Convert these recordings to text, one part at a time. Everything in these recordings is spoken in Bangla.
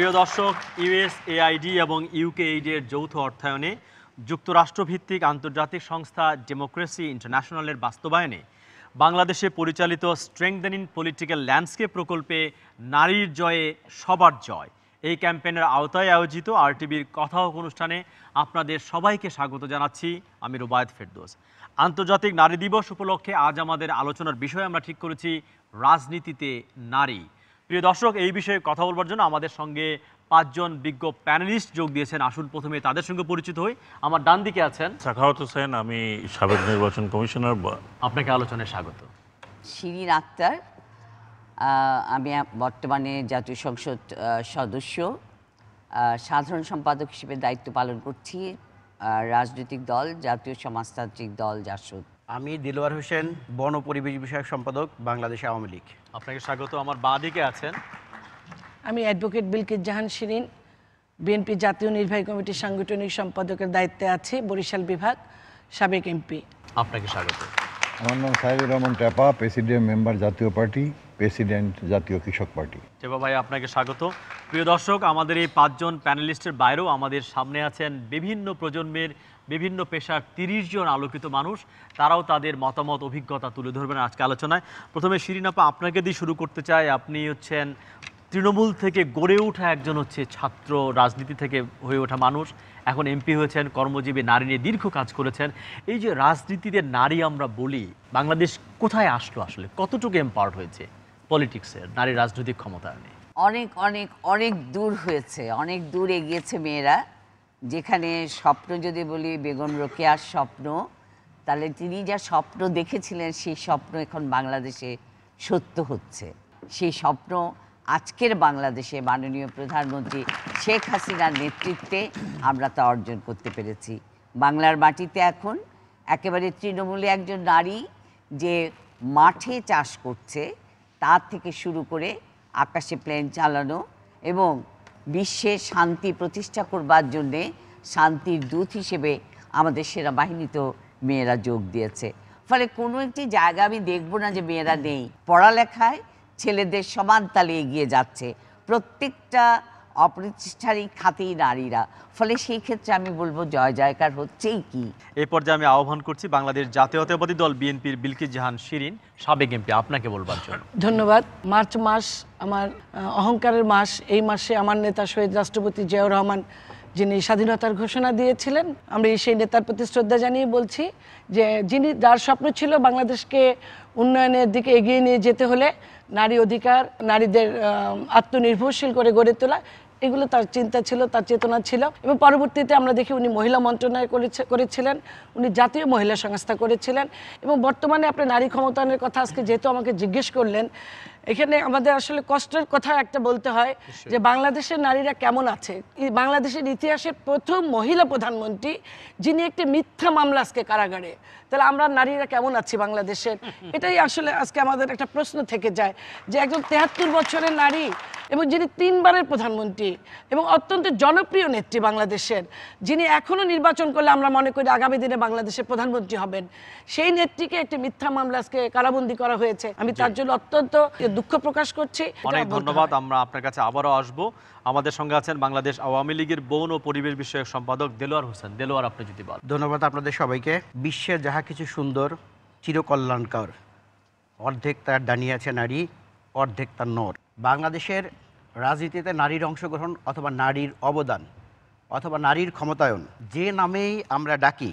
প্রিয় দর্শক, ইউএসএআইডি এবং ইউকেএইডি এর যৌথ অর্থায়নে যুক্তরাষ্ট্রভিত্তিক আন্তর্জাতিক সংস্থা ডেমোক্রেসি ইন্টারন্যাশনালের বাস্তবায়নে বাংলাদেশে পরিচালিত স্ট্রেংথেনিং পলিটিক্যাল ল্যান্ডস্কেপ প্রকল্পে নারীর জয়ে সবার জয় এই ক্যাম্পেইনের আওতায় আয়োজিত আরটিভির কথা হোক অনুষ্ঠানে আপনাদের সবাইকে স্বাগত জানাচ্ছি। আমি রুবায়েত ফেরদৌস। আন্তর্জাতিক নারী দিবস উপলক্ষে আজ আমাদের আলোচনার বিষয় আমরা ঠিক করেছি রাজনীতিতে নারী। প্রিয় দর্শক, এই বিষয়ে কথা বলবার জন্য আমাদের সঙ্গে 5 জন বিজ্ঞ প্যানেলিস্ট যোগ দিয়েছেন। আসুন প্রথমে তাদের সঙ্গে পরিচিত হই। আমার ডান দিকে আছেন সাখাওয়াত হোসেন, আমি সাবেক নির্বাচন কমিশনার। আপনাকে আলোচনায় স্বাগত। শিরিন আক্তার, আমি বর্তমানে জাতীয় সংসদ সদস্য, সাধারণ সম্পাদক হিসেবে দায়িত্ব পালন করছি রাজনৈতিক দল জাতীয় সমাজতান্ত্রিক দল জাসদ। আমি দিলওয়ার হোসেন, বন ও পরিবেশ বিষয়ক সম্পাদক, বাংলাদেশ আওয়ামী লীগ। আপনাকে স্বাগত। আমার বাঁ দিকে আছেন আমি অ্যাডভোকেট বিলকিস জাহান শিরিন, বিএনপি জাতীয় নির্বাহী কমিটির সাংগঠনিক সম্পাদকের দায়িত্বে আছি, বরিশাল বিভাগ, সাবেক এমপি। আপনাকে স্বাগত। আমার নাম সাইদুর রহমান টেপা, প্রেসিডেন্ট মেম্বার জাতীয় পার্টি, প্রেসিডেন্ট জাতীয় কৃষক পার্টি। টেপা ভাই, আপনাকে স্বাগত। প্রিয় দর্শক, আমাদের এই 5 জন প্যানেলিস্টের বাইরেও আমাদের সামনে আছেন বিভিন্ন প্রজন্মের বিভিন্ন পেশার 30 জন আলোকিত মানুষ। তারাও তাদের মতামত অভিজ্ঞতা তুলে ধরবেন আজকে আলোচনায়। প্রথমে শিরিন আপা, আপনাকে দিয়ে শুরু করতে চাই। আপনি হচ্ছেন তৃণমূল থেকে গড়ে ওঠা একজন ছাত্র রাজনীতি থেকে হয়ে ওঠা মানুষ, এখন এমপি হয়েছেন, কর্মজীবী নারী নিয়ে দীর্ঘ কাজ করেছেন। এই যে রাজনীতিতে নারী আমরা বলি, বাংলাদেশ কোথায় আসলো আসলে? কতটুকু এম্পাওয়ার্ড হয়েছে পলিটিক্সের নারী রাজনৈতিক ক্ষমতায়নে? অনেক অনেক অনেক দূর হয়েছে, অনেক দূর এগিয়েছে মেয়েরা। যেখানে স্বপ্ন যদি বলি বেগম রোকেয়ার স্বপ্ন, তাহলে তিনি যা স্বপ্ন দেখেছিলেন সেই স্বপ্ন এখন বাংলাদেশে সত্য হচ্ছে। সেই স্বপ্ন আজকের বাংলাদেশে মাননীয় প্রধানমন্ত্রী শেখ হাসিনার নেতৃত্বে আমরা তা অর্জন করতে পেরেছি। বাংলার মাটিতে এখন একেবারে তৃণমূলে একজন নারী যে মাঠে চাষ করছে, তার থেকে শুরু করে আকাশে প্লেন চালানো এবং বিশ্বে শান্তি প্রতিষ্ঠা করবার জন্যে শান্তির দূত হিসেবে আমাদের সেনাবাহিনীতেও মেয়েরা যোগ দিয়েছে। ফলে কোনো একটি জায়গা আমি দেখব না যে মেয়েরা নেই। পড়ালেখায় ছেলেদের সমান তালে এগিয়ে যাচ্ছে, প্রত্যেকটা অপ্রতিষ্ঠানিক খাতেই নারীরা। ফলে সেই ক্ষেত্রে আমি বলবো জয় জয়কার হচ্ছেই কি। এই পর্যায়ে আমি আহ্বান করছি বাংলাদেশ জাতীয়তাবাদী দল বিএনপির বিলকিস জাহান শিরিন, সাবেক এমপি, আপনাকে বলবার জন্য। ধন্যবাদ। মার্চ মাস আমার অহংকারের মাস। এই মাসে আমার নেতা শহীদ রাষ্ট্রপতি জিয়াউর রহমান, যিনি স্বাধীনতার ঘোষণা দিয়েছিলেন, আমরা সেই নেতার প্রতি শ্রদ্ধা জানিয়ে বলছি যে যার স্বপ্ন ছিল বাংলাদেশকে উন্নয়নের দিকে এগিয়ে নিয়ে যেতে হলে নারী অধিকার, নারীদের আত্মনির্ভরশীল করে গড়ে তোলা, এগুলো তার চিন্তা ছিল, তার চেতনা ছিল। এবং পরবর্তীতে আমরা দেখি উনি মহিলা মন্ত্রণালয় করেছিলেন, উনি জাতীয় মহিলা সংস্থা করেছিলেন। এবং বর্তমানে আপনি নারী ক্ষমতায়নের কথা আজকে যেহেতু আমাকে জিজ্ঞেস করলেন, এখানে আমাদের আসলে কষ্টের কথা একটা বলতে হয় যে বাংলাদেশের নারীরা কেমন আছে। বাংলাদেশের ইতিহাসের প্রথম মহিলা প্রধানমন্ত্রী, যিনি একটি মিথ্যা মামলা আজকে কারাগারে। তাহলে আমরা নারীরা কেমন আছি বাংলাদেশের? এটাই আসলে আজকে আমাদের একটা প্রশ্ন থেকে যায় যে একজন 73 বছরের নারী এবং যিনি 3 বারের প্রধানমন্ত্রী এবং অত্যন্ত জনপ্রিয় নেত্রী বাংলাদেশের, যিনি এখনও নির্বাচন করলে আমরা মনে করি আগামী দিনে বাংলাদেশের প্রধানমন্ত্রী হবেন, সেই নেত্রীকে একটি মিথ্যা মামলা আজকে কারাবন্দী করা হয়েছে। আমি তার জন্য অত্যন্ত দুঃখ প্রকাশ করছি। অনেক ধন্যবাদ। আমরা আপনার কাছে আবারও আসবো। আমাদের সঙ্গে আছেন বাংলাদেশ আওয়ামী লীগের বন ও পরিবেশ বিষয়ক সম্পাদক দেলোয়ার হোসেন। দেলোয়ার, আপনি যদি বলেন। ধন্যবাদ আপনাদের সবাইকে। বিশ্বের যাহা কিছু সুন্দর চিরকল্যাণকর, অর্ধেক তার দাঁড়িয়ে আছে নারী, অর্ধেক তার নর। বাংলাদেশের রাজনীতিতে নারীর অংশগ্রহণ অথবা নারীর অবদান অথবা নারীর ক্ষমতায়ন যে নামেই আমরা ডাকি,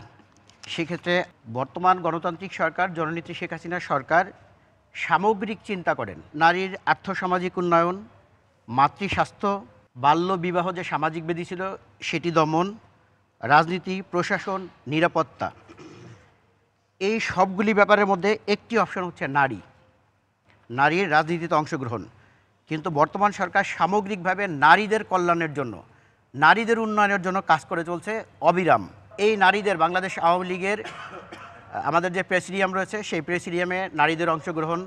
সেক্ষেত্রে বর্তমান গণতান্ত্রিক সরকার জননেত্রী শেখ হাসিনা সরকার সামগ্রিক চিন্তা করেন। নারীর আর্থসামাজিক উন্নয়ন, মাতৃস্বাস্থ্য, বাল্য বিবাহ যে সামাজিক ব্যাধি ছিল সেটি দমন, রাজনীতি, প্রশাসন, নিরাপত্তা, এই সবগুলি ব্যাপারের মধ্যে একটি অপশন হচ্ছে নারী, নারীর রাজনীতিতে অংশগ্রহণ। কিন্তু বর্তমান সরকার সামগ্রিকভাবে নারীদের কল্যাণের জন্য, নারীদের উন্নয়নের জন্য কাজ করে চলছে অবিরাম। এই নারীদের বাংলাদেশ আওয়ামী লীগের আমাদের যে প্রেসিডিয়াম রয়েছে, সেই প্রেসিডিয়ামে নারীদের অংশগ্রহণ,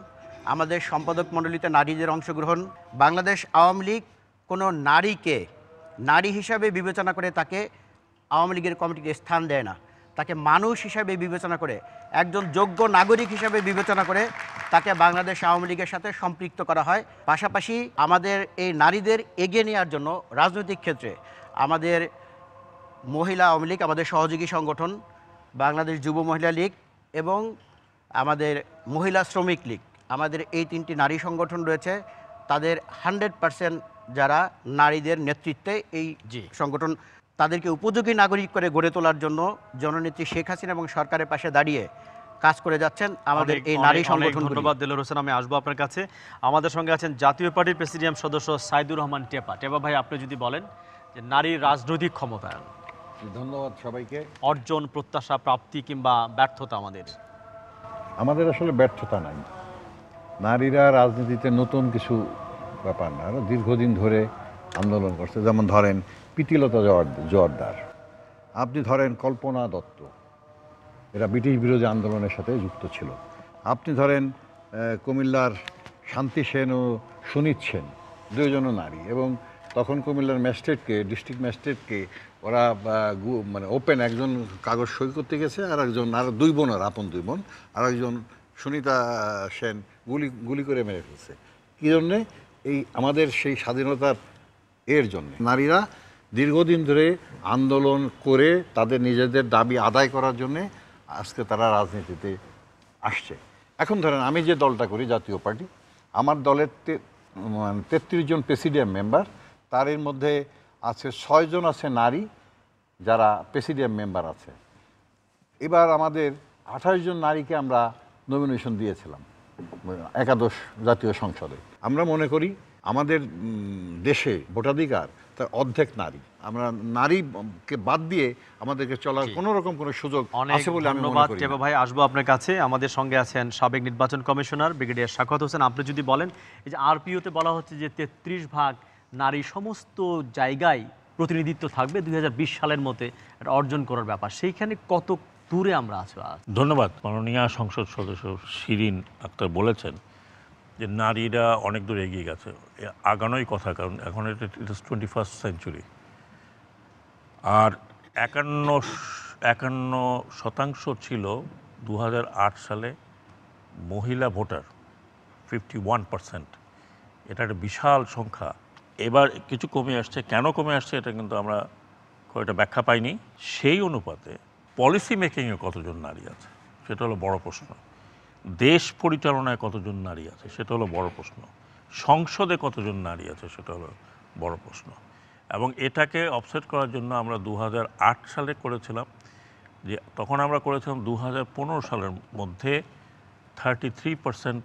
আমাদের সম্পাদক মণ্ডলীতে নারীদের অংশগ্রহণ। বাংলাদেশ আওয়ামী লীগ কোনো নারীকে নারী হিসাবে বিবেচনা করে তাকে আওয়ামী লীগের কমিটিতে স্থান দেয় না, তাকে মানুষ হিসাবে বিবেচনা করে একজন যোগ্য নাগরিক হিসেবে বিবেচনা করে তাকে বাংলাদেশ আওয়ামী লীগের সাথে সম্পৃক্ত করা হয়। পাশাপাশি আমাদের এই নারীদের এগিয়ে নেওয়ার জন্য রাজনৈতিক ক্ষেত্রে আমাদের মহিলা আওয়ামী লীগ, আমাদের সহযোগী সংগঠন বাংলাদেশ যুব মহিলা লীগ এবং আমাদের মহিলা শ্রমিক লীগ, আমাদের এই 3টি নারী সংগঠন রয়েছে। তাদের 100% যারা নারীদের নেতৃত্বে এই সংগঠন, তাদেরকে উপযোগী নাগরিক করে গড়ে তোলার জন্য জননেত্রী শেখ হাসিনা এবং সরকারের পাশে দাঁড়িয়ে কাজ করে যাচ্ছেন আমাদের এই নারী সংগঠন। ধন্যবাদ দেলোয়ার হোসেন। আমি আসবো আপনার কাছে। আমাদের সঙ্গে আছেন জাতীয় পার্টির প্রেসিডিয়াম সদস্য সাইদুর রহমান টেপা। টেপা ভাই, আপনি যদি বলেন যে নারীর রাজনৈতিক ক্ষমতায়ন, ধন্যবাদ সবাইকে। অর্জন, প্রত্যাশা, প্রাপ্তি কিংবা ব্যর্থতা আমাদের আসলে ব্যর্থতা নাই। নারীরা রাজনীতিতে নতুন কিছু ব্যাপার না, দীর্ঘদিন ধরে আন্দোলন করছে। যেমন ধরেন প্রীতিলতা জোয়ারদার, আপনি ধরেন কল্পনা দত্ত, এরা ব্রিটিশ বিরোধী আন্দোলনের সাথে যুক্ত ছিল। আপনি ধরেন কুমিল্লার শান্তি সেন ও সুনীত সেন, দুজনও নারী, এবং তখন কুমিল্লার ম্যাজিস্ট্রেটকে, ডিস্ট্রিক্ট ম্যাজিস্ট্রেটকে ওরা মানে ওপেন একজন কাগজ সই করতে গেছে, আর একজন, আর 2 বোন, আর আপন 2 বোন, আর একজন সুনিতা সেন গুলি করে মেরে ফেলছে। কী জন্যে? এই আমাদের সেই স্বাধীনতার এর জন্যে। নারীরা দীর্ঘদিন ধরে আন্দোলন করে তাদের নিজেদের দাবি আদায় করার জন্যে আজকে তারা রাজনীতিতে আসছে। এখন ধরেন আমি যে দলটা করি, জাতীয় পার্টি, আমার দলের 33 জন প্রেসিডিয়াম মেম্বার, তার এর মধ্যে আছে 6 জন আছে নারী যারা প্রেসিডিয়াম মেম্বার আছে। এবার আমাদের 28 জন নারীকে আমরা নমিনেশন দিয়েছিলাম একাদশ জাতীয় সংসদে। আমরা মনে করি আমাদের দেশে ভোটাধিকার তার অর্ধেক নারী। আমরা নারীকে বাদ দিয়ে আমাদেরকে চলার কোনো রকম কোনো সুযোগ আছে বলে আমি মনে করি। টেপা ভাই, আসবো আপনার কাছে। আমাদের সঙ্গে আছেন সাবেক নির্বাচন কমিশনার ব্রিগেডিয়ার সাখাওয়াত হোসেন। আপনি যদি বলেন, এই যে আরপিওতে বলা হচ্ছে যে 33 ভাগ নারী সমস্ত জায়গায় প্রতিনিধিত্ব থাকবে 2020 সালের মধ্যে এটা অর্জন করার ব্যাপার, সেইখানে কত দূরে আমরা আছি? ধন্যবাদ। মাননীয় সংসদ সদস্য শিরিন আক্তার বলেছেন যে নারীরা অনেক দূর এগিয়ে গেছে। আগানোই কথা, কারণ এখন এটা 21st সেঞ্চুরি। আর 51% ছিল 2008 সালে মহিলা ভোটার, 51%। এটা একটা বিশাল সংখ্যা। এবার কিছু কমে আসছে। কেন কমে আসছে এটা কিন্তু আমরা খুব একটা ব্যাখ্যা পাইনি। সেই অনুপাতে পলিসি মেকিংয়ে কতজন নারী আছে সেটা হলো বড় প্রশ্ন। দেশ পরিচালনায় কতজন নারী আছে সেটা হলো বড় প্রশ্ন। সংসদে কতজন নারী আছে সেটা হলো বড় প্রশ্ন। এবং এটাকে অফসেট করার জন্য আমরা 2008 সালে করেছিলাম, যে তখন আমরা করেছিলাম 2015 সালের মধ্যে 33%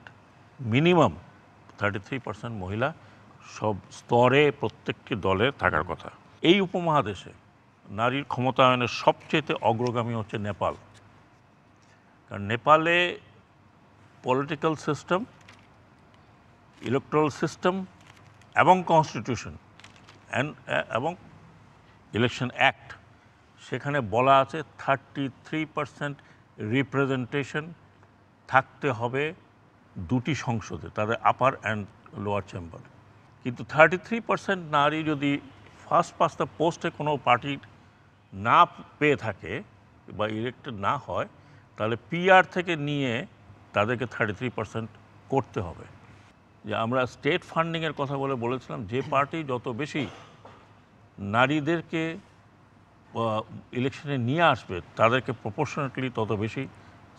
মিনিমাম 33% মহিলা সব স্তরে প্রত্যেকটি দলে থাকার কথা। এই উপমহাদেশে নারীর ক্ষমতায়নের সবচেয়ে অগ্রগামী হচ্ছে নেপাল। কারণ নেপালে পলিটিক্যাল সিস্টেম, ইলেকট্রাল সিস্টেম এবং কনস্টিটিউশন এবং ইলেকশন অ্যাক্ট, সেখানে বলা আছে 33% রিপ্রেজেন্টেশন থাকতে হবে 2টি সংসদে, তাদের আপার অ্যান্ড লোয়ার চেম্বার। কিন্তু 33% নারী যদি ফার্স্ট পাস দ্য পোস্টে কোনো পার্টির না পেয়ে থাকে বা ইলেক্টেড না হয়, তাহলে পিআর থেকে নিয়ে তাদেরকে 33% করতে হবে। যে আমরা স্টেট ফান্ডিংয়ের কথা বলেছিলাম, যে পার্টি যত বেশি নারীদেরকে ইলেকশনে নিয়ে আসবে তাদেরকে প্রপোর্শনেটলি তত বেশি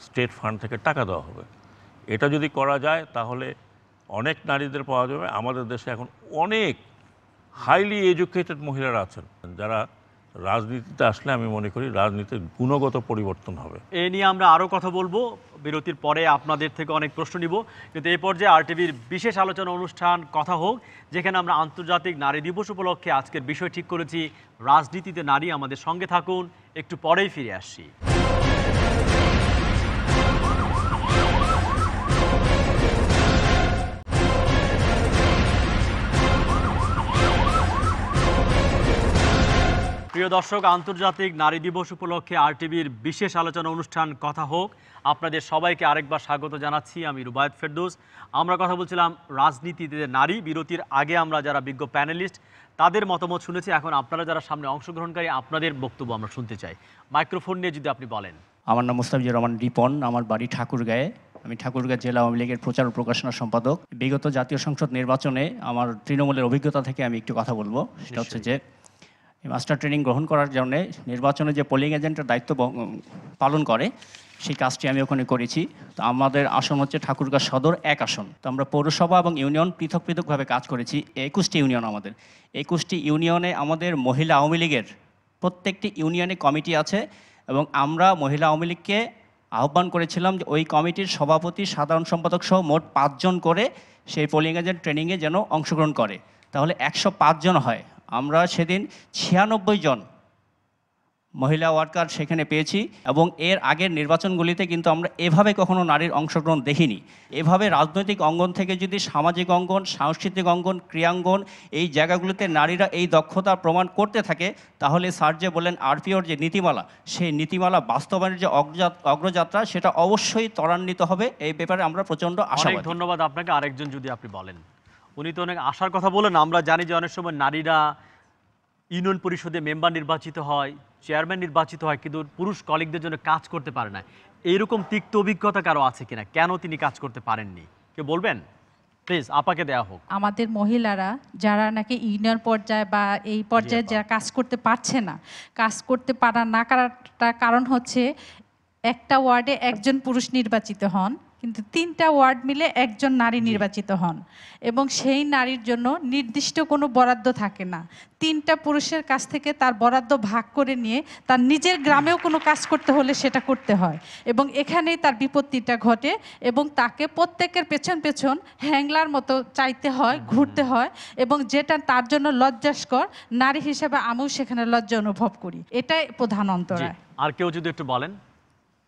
স্টেট ফান্ড থেকে টাকা দেওয়া হবে। এটা যদি করা যায় তাহলে অনেক নারীদের পাওয়া যাবে। আমাদের দেশে এখন অনেক হাইলি এডুকেটেড মহিলারা আছেন যারা রাজনীতিতে আসলে আমি মনে করি রাজনীতির গুণগত পরিবর্তন হবে। এ নিয়ে আমরা আরও কথা বলবো বিরতির পরে, আপনাদের থেকে অনেক প্রশ্ন নিব। কিন্তু এই পর্যায়ে আরটিভির বিশেষ আলোচনা অনুষ্ঠান কথা হোক, যেখানে আমরা আন্তর্জাতিক নারী দিবস উপলক্ষে আজকের বিষয় ঠিক করেছি রাজনীতিতে নারী। আমাদের সঙ্গে থাকুন, একটু পরেই ফিরে আসছি। প্রিয় দর্শক, আন্তর্জাতিক নারী দিবস উপলক্ষে আরটিভির বিশেষ আলোচনা অনুষ্ঠান কথা হোক, আপনাদের সবাইকে আরেকবার স্বাগত জানাচ্ছি। আমি রুবায়েত ফেরদৌস। আমরা কথা বলছিলাম রাজনীতিতে নারী। বিরতির আগে আমরা যারা বিজ্ঞ প্যানেলিস্ট তাদের মতামত শুনেছি। এখন আপনারা যারা সামনে অংশগ্রহণকারী, আপনাদের বক্তব্য আমরা শুনতে চাই। মাইক্রোফোন নিয়ে যদি আপনি বলেন। আমার নাম মোস্তাফিজুর রহমান রিপন, আমার বাড়ি ঠাকুরগাঁয়ে। আমি ঠাকুরগাঁ জেলা আওয়ামী লীগের প্রচার ও প্রকাশনা সম্পাদক। বিগত জাতীয় সংসদ নির্বাচনে আমার তৃণমূলের অভিজ্ঞতা থেকে আমি একটু কথা বলবো। সেটা হচ্ছে যে মাস্টার ট্রেনিং গ্রহণ করার জন্য নির্বাচনে যে পোলিং এজেন্টের দায়িত্ব পালন করে সেই কাজটি আমি ওখানে করেছি। তো আমাদের আসন হচ্ছে ঠাকুরগাঁ সদর 1 আসন। তো আমরা পৌরসভা এবং ইউনিয়ন পৃথক পৃথকভাবে কাজ করেছি। 21টি ইউনিয়ন আমাদের। 21টি ইউনিয়নে আমাদের মহিলা আওয়ামী লীগের প্রত্যেকটি ইউনিয়নে কমিটি আছে এবং আমরা মহিলা আওয়ামী লীগকে আহ্বান করেছিলাম যে ওই কমিটির সভাপতি, সাধারণ সম্পাদক সহ মোট 5 জন করে সেই পোলিং এজেন্ট ট্রেনিংয়ে যেন অংশগ্রহণ করে, তাহলে 105 জন হয়। আমরা সেদিন 96 জন মহিলা ওয়ার্কার সেখানে পেয়েছি এবং এর আগের নির্বাচনগুলিতে কিন্তু আমরা এভাবে কখনো নারীর অংশগ্রহণ দেখিনি। এভাবে রাজনৈতিক অঙ্গন থেকে যদি সামাজিক অঙ্গন, সাংস্কৃতিক অঙ্গন, ক্রীড়াঙ্গন এই জায়গাগুলিতে নারীরা এই দক্ষতা প্রমাণ করতে থাকে, তাহলে স্যার যে বললেন আরপিওর যে নীতিমালা, সেই নীতিমালা বাস্তবায়নের যে অগ্রযাত্রা সেটা অবশ্যই ত্বরান্বিত হবে। এই ব্যাপারে আমরা প্রচণ্ড অনেক আশাবাদী। ধন্যবাদ আপনাকে। আরেকজন যদি আপনি বলেন, উনি তো অনেক আশার কথা বলেন। আমরা জানি যে অনেক সময় নারীরা ইউনিয়ন পরিষদে মেম্বার নির্বাচিত হয়, চেয়ারম্যান নির্বাচিত হয়, কিন্তু পুরুষ কলিগদের জন্য কাজ করতে পারে না। এইরকম তিক্ত অভিজ্ঞতা কারো আছে কিনা? কেন তিনি কাজ করতে পারেননি, কেউ বলবেন? প্লিজ আপাকে দেয়া হোক। আমাদের মহিলারা যারা নাকি ইউনিয়ন পর্যায়ে বা এই পর্যায়ে যারা কাজ করতে পারছে না, কাজ করতে পারা না করাটার কারণ হচ্ছে একটা ওয়ার্ডে একজন পুরুষ নির্বাচিত হন, কিন্তু 3টা ওয়ার্ড মিলে একজন নারী নির্বাচিত হন এবং সেই নারীর জন্য নির্দিষ্ট কোনো বরাদ্দ থাকে না। 3টা পুরুষের কাছ থেকে তার বরাদ্দ ভাগ করে নিয়ে তার নিজের গ্রামেও কোনো কাজ করতে হলে সেটা করতে হয় এবং এখানেই তার বিপত্তিটা ঘটে এবং তাকে প্রত্যেকের পেছন পেছন হ্যাংলার মতো চাইতে হয়, ঘুরতে হয় এবং যেটা তার জন্য লজ্জাস্কর, নারী হিসেবে আমিও সেখানে লজ্জা অনুভব করি। এটাই প্রধান জি, অন্তরায়। আর কেউ যদি একটু বলেন।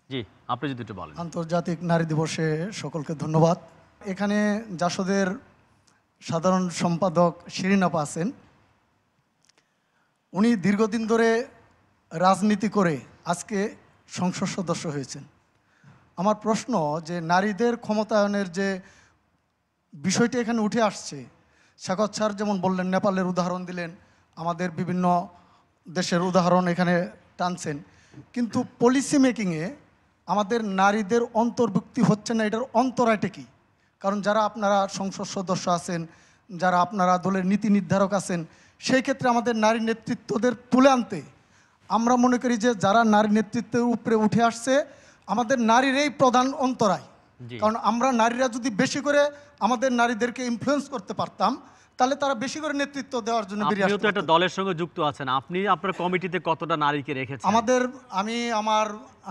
জি, আপনি যদি একটু বলেন। আন্তর্জাতিক নারী দিবসে সকলকে ধন্যবাদ। এখানে জাসদের সাধারণ সম্পাদক শিরিন আপা আছেন। উনি দীর্ঘদিন ধরে রাজনীতি করে আজকে সংসদ সদস্য হয়েছেন। আমার প্রশ্ন যে নারীদের ক্ষমতায়নের যে বিষয়টি এখানে উঠে আসছে, শাকত স্যার যেমন বললেন, নেপালের উদাহরণ দিলেন, আমাদের বিভিন্ন দেশের উদাহরণ এখানে টানছেন, কিন্তু পলিসি মেকিংয়ে আমাদের নারীদের অন্তর্ভুক্তি হচ্ছে না। এটার অন্তরায়টা কি? কারণ যারা আপনারা সংসদ সদস্য আছেন, যারা আপনারা দলের নীতি নির্ধারক আছেন, সেই ক্ষেত্রে আমাদের নারী নেতৃত্বদের তুলে আনতে আমরা মনে করি যে যারা নারী নেতৃত্বের উপরে উঠে আসছে আমাদের নারীর এই প্রধান অন্তরায়। কারণ আমরা নারীরা যদি বেশি করে আমাদের নারীদেরকে ইনফ্লুয়েন্স করতে পারতাম, তাহলে তারা বেশি করে নেতৃত্ব দেওয়ার জন্য বেরিয়ে আসতো। আপনিও তো একটা দলের সঙ্গে যুক্ত আছেন, আপনি আপনার কমিটিতে কতটা নারীকে রেখেছেন?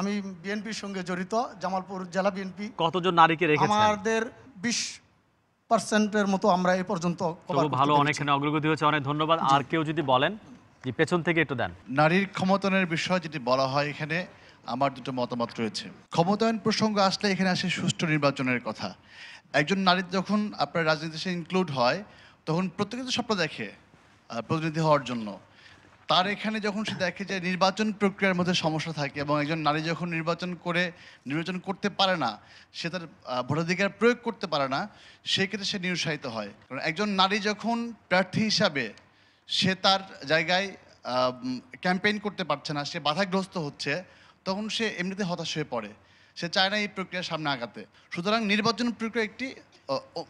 আমি বিএনপির সঙ্গে জড়িত, জামালপুর জেলা বিএনপি। কতজন নারীকে রেখেছেন? আমাদের 20%-এর মতো আমরা এই পর্যন্ত ভালো, অনেকখানি অগ্রগতি হয়েছে। অনেক ধন্যবাদ। আর কেউ যদি বলেন, যে পেছন থেকে একটু দেন। নারীর ক্ষমতায়নের বিষয় যেটি বলা হয়, এখানে আমার দুটো মতামত রয়েছে। ক্ষমতায়ন প্রসঙ্গ আসলে এখানে আসে সুষ্ঠু নির্বাচনের কথা। একজন নারী যখন আপনার রাজনীতিতে ইনক্লুড হয়, তখন প্রত্যেকে তো স্বপ্ন দেখে প্রতিনিধি হওয়ার জন্য। তার এখানে যখন সে দেখে যে নির্বাচন প্রক্রিয়ার মধ্যে সমস্যা থাকে এবং একজন নারী যখন নির্বাচন করতে পারে না, সে তার ভোটাধিকার প্রয়োগ করতে পারে না, সেই ক্ষেত্রে সে নিরুৎসাহিত হয়। কারণ একজন নারী যখন প্রার্থী হিসাবে সে তার জায়গায় ক্যাম্পেইন করতে পারছে না, সে বাধাগ্রস্ত হচ্ছে, তখন সে এমনিতে হতাশ হয়ে পড়ে। সে চায় না এই প্রক্রিয়ার সামনে আগাতে। সুতরাং নির্বাচন প্রক্রিয়া একটি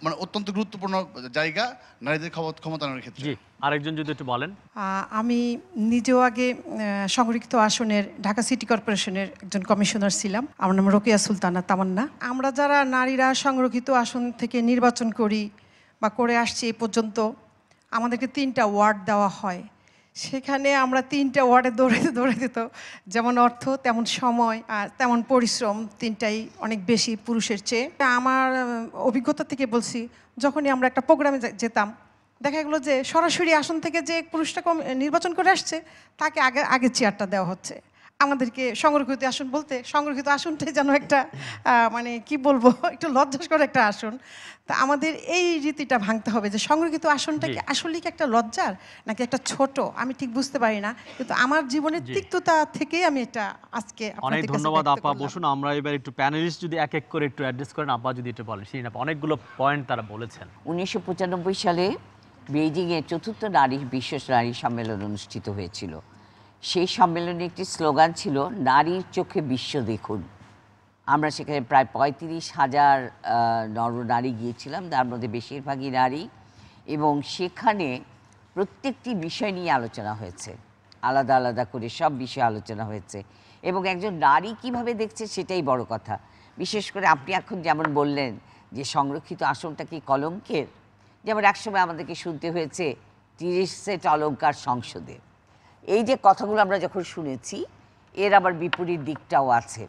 মানে অত্যন্ত গুরুত্বপূর্ণ জায়গা নারীদের ক্ষমতায়নের ক্ষেত্রে। জি, আরেকজন যদি একটু বলেন। আমি নিজেও আগে সংরক্ষিত আসনের ঢাকা সিটি কর্পোরেশনের একজন কমিশনার ছিলাম। আমার নাম রোকেয়া সুলতানা তামান্না। আমরা যারা নারীরা সংরক্ষিত আসন থেকে নির্বাচন করি বা করে আসছি এ পর্যন্ত, আমাদেরকে 3টা ওয়ার্ড দেওয়া হয়। সেখানে আমরা 3টা ওয়ার্ডে দৌড়াতে তো যেমন অর্থ, তেমন সময় আর তেমন পরিশ্রম, 3টাই অনেক বেশি পুরুষের চেয়ে। আমার অভিজ্ঞতা থেকে বলছি, যখনই আমরা একটা প্রোগ্রামে যেতাম, দেখা গেলো যে সরাসরি আসন থেকে যে পুরুষটা নির্বাচন করে আসছে তাকে আগে চেয়ারটা দেওয়া হচ্ছে। আমাদেরকে সংরক্ষিত আসন বলতে, সংরক্ষিত আসনটাই যেন একটা মানে কি বলবো, একটু লজ্জাস্কর একটা আসন। তা আমাদের এই রীতিটা ভাঙতে হবে যে সংরক্ষিত আসনটা কি আসলেই কি একটা লজ্জার নাকি একটা ছোট, আমি ঠিক বুঝতে পারি না। কিন্তু আমার জীবনের তিক্ততা থেকেই আমি এটা আজকে অনেক ধন্যবাদ আপা। বসুন, আমরা এবার একটু প্যানেলিস্ট যদি এক এক করে একটু অ্যাড্রেস করেন। আপা যদি একটু বলেন। শিরিন আপা, অনেকগুলো পয়েন্ট তারা বলেছেন। 1995 সালে বেইজিংয়ে 4র্থ বিশ্ব নারী সম্মেলন অনুষ্ঠিত হয়েছিল সেই সম্মেলনে একটি স্লোগান ছিল, নারীর চোখে বিশ্ব দেখুন। আমরা সেখানে প্রায় ৩৫,০০০ নরনারী গিয়েছিলাম, তার মধ্যে বেশিরভাগই নারী, এবং সেখানে প্রত্যেকটি বিষয় নিয়ে আলোচনা হয়েছে, আলাদা আলাদা করে সব বিষয়ে আলোচনা হয়েছে, এবং একজন নারী কিভাবে দেখছে সেটাই বড় কথা। বিশেষ করে আপনি এখন যেমন বললেন যে সংরক্ষিত আসনটা কি কলঙ্কের, যেমন একসময় আমাদেরকে শুনতে হয়েছে ৩০ সেট অলঙ্কার সংসদে। এই যে কথাগুলো আমরা যখন শুনেছি, এর আবার বিপরীত দিকটাও আছে,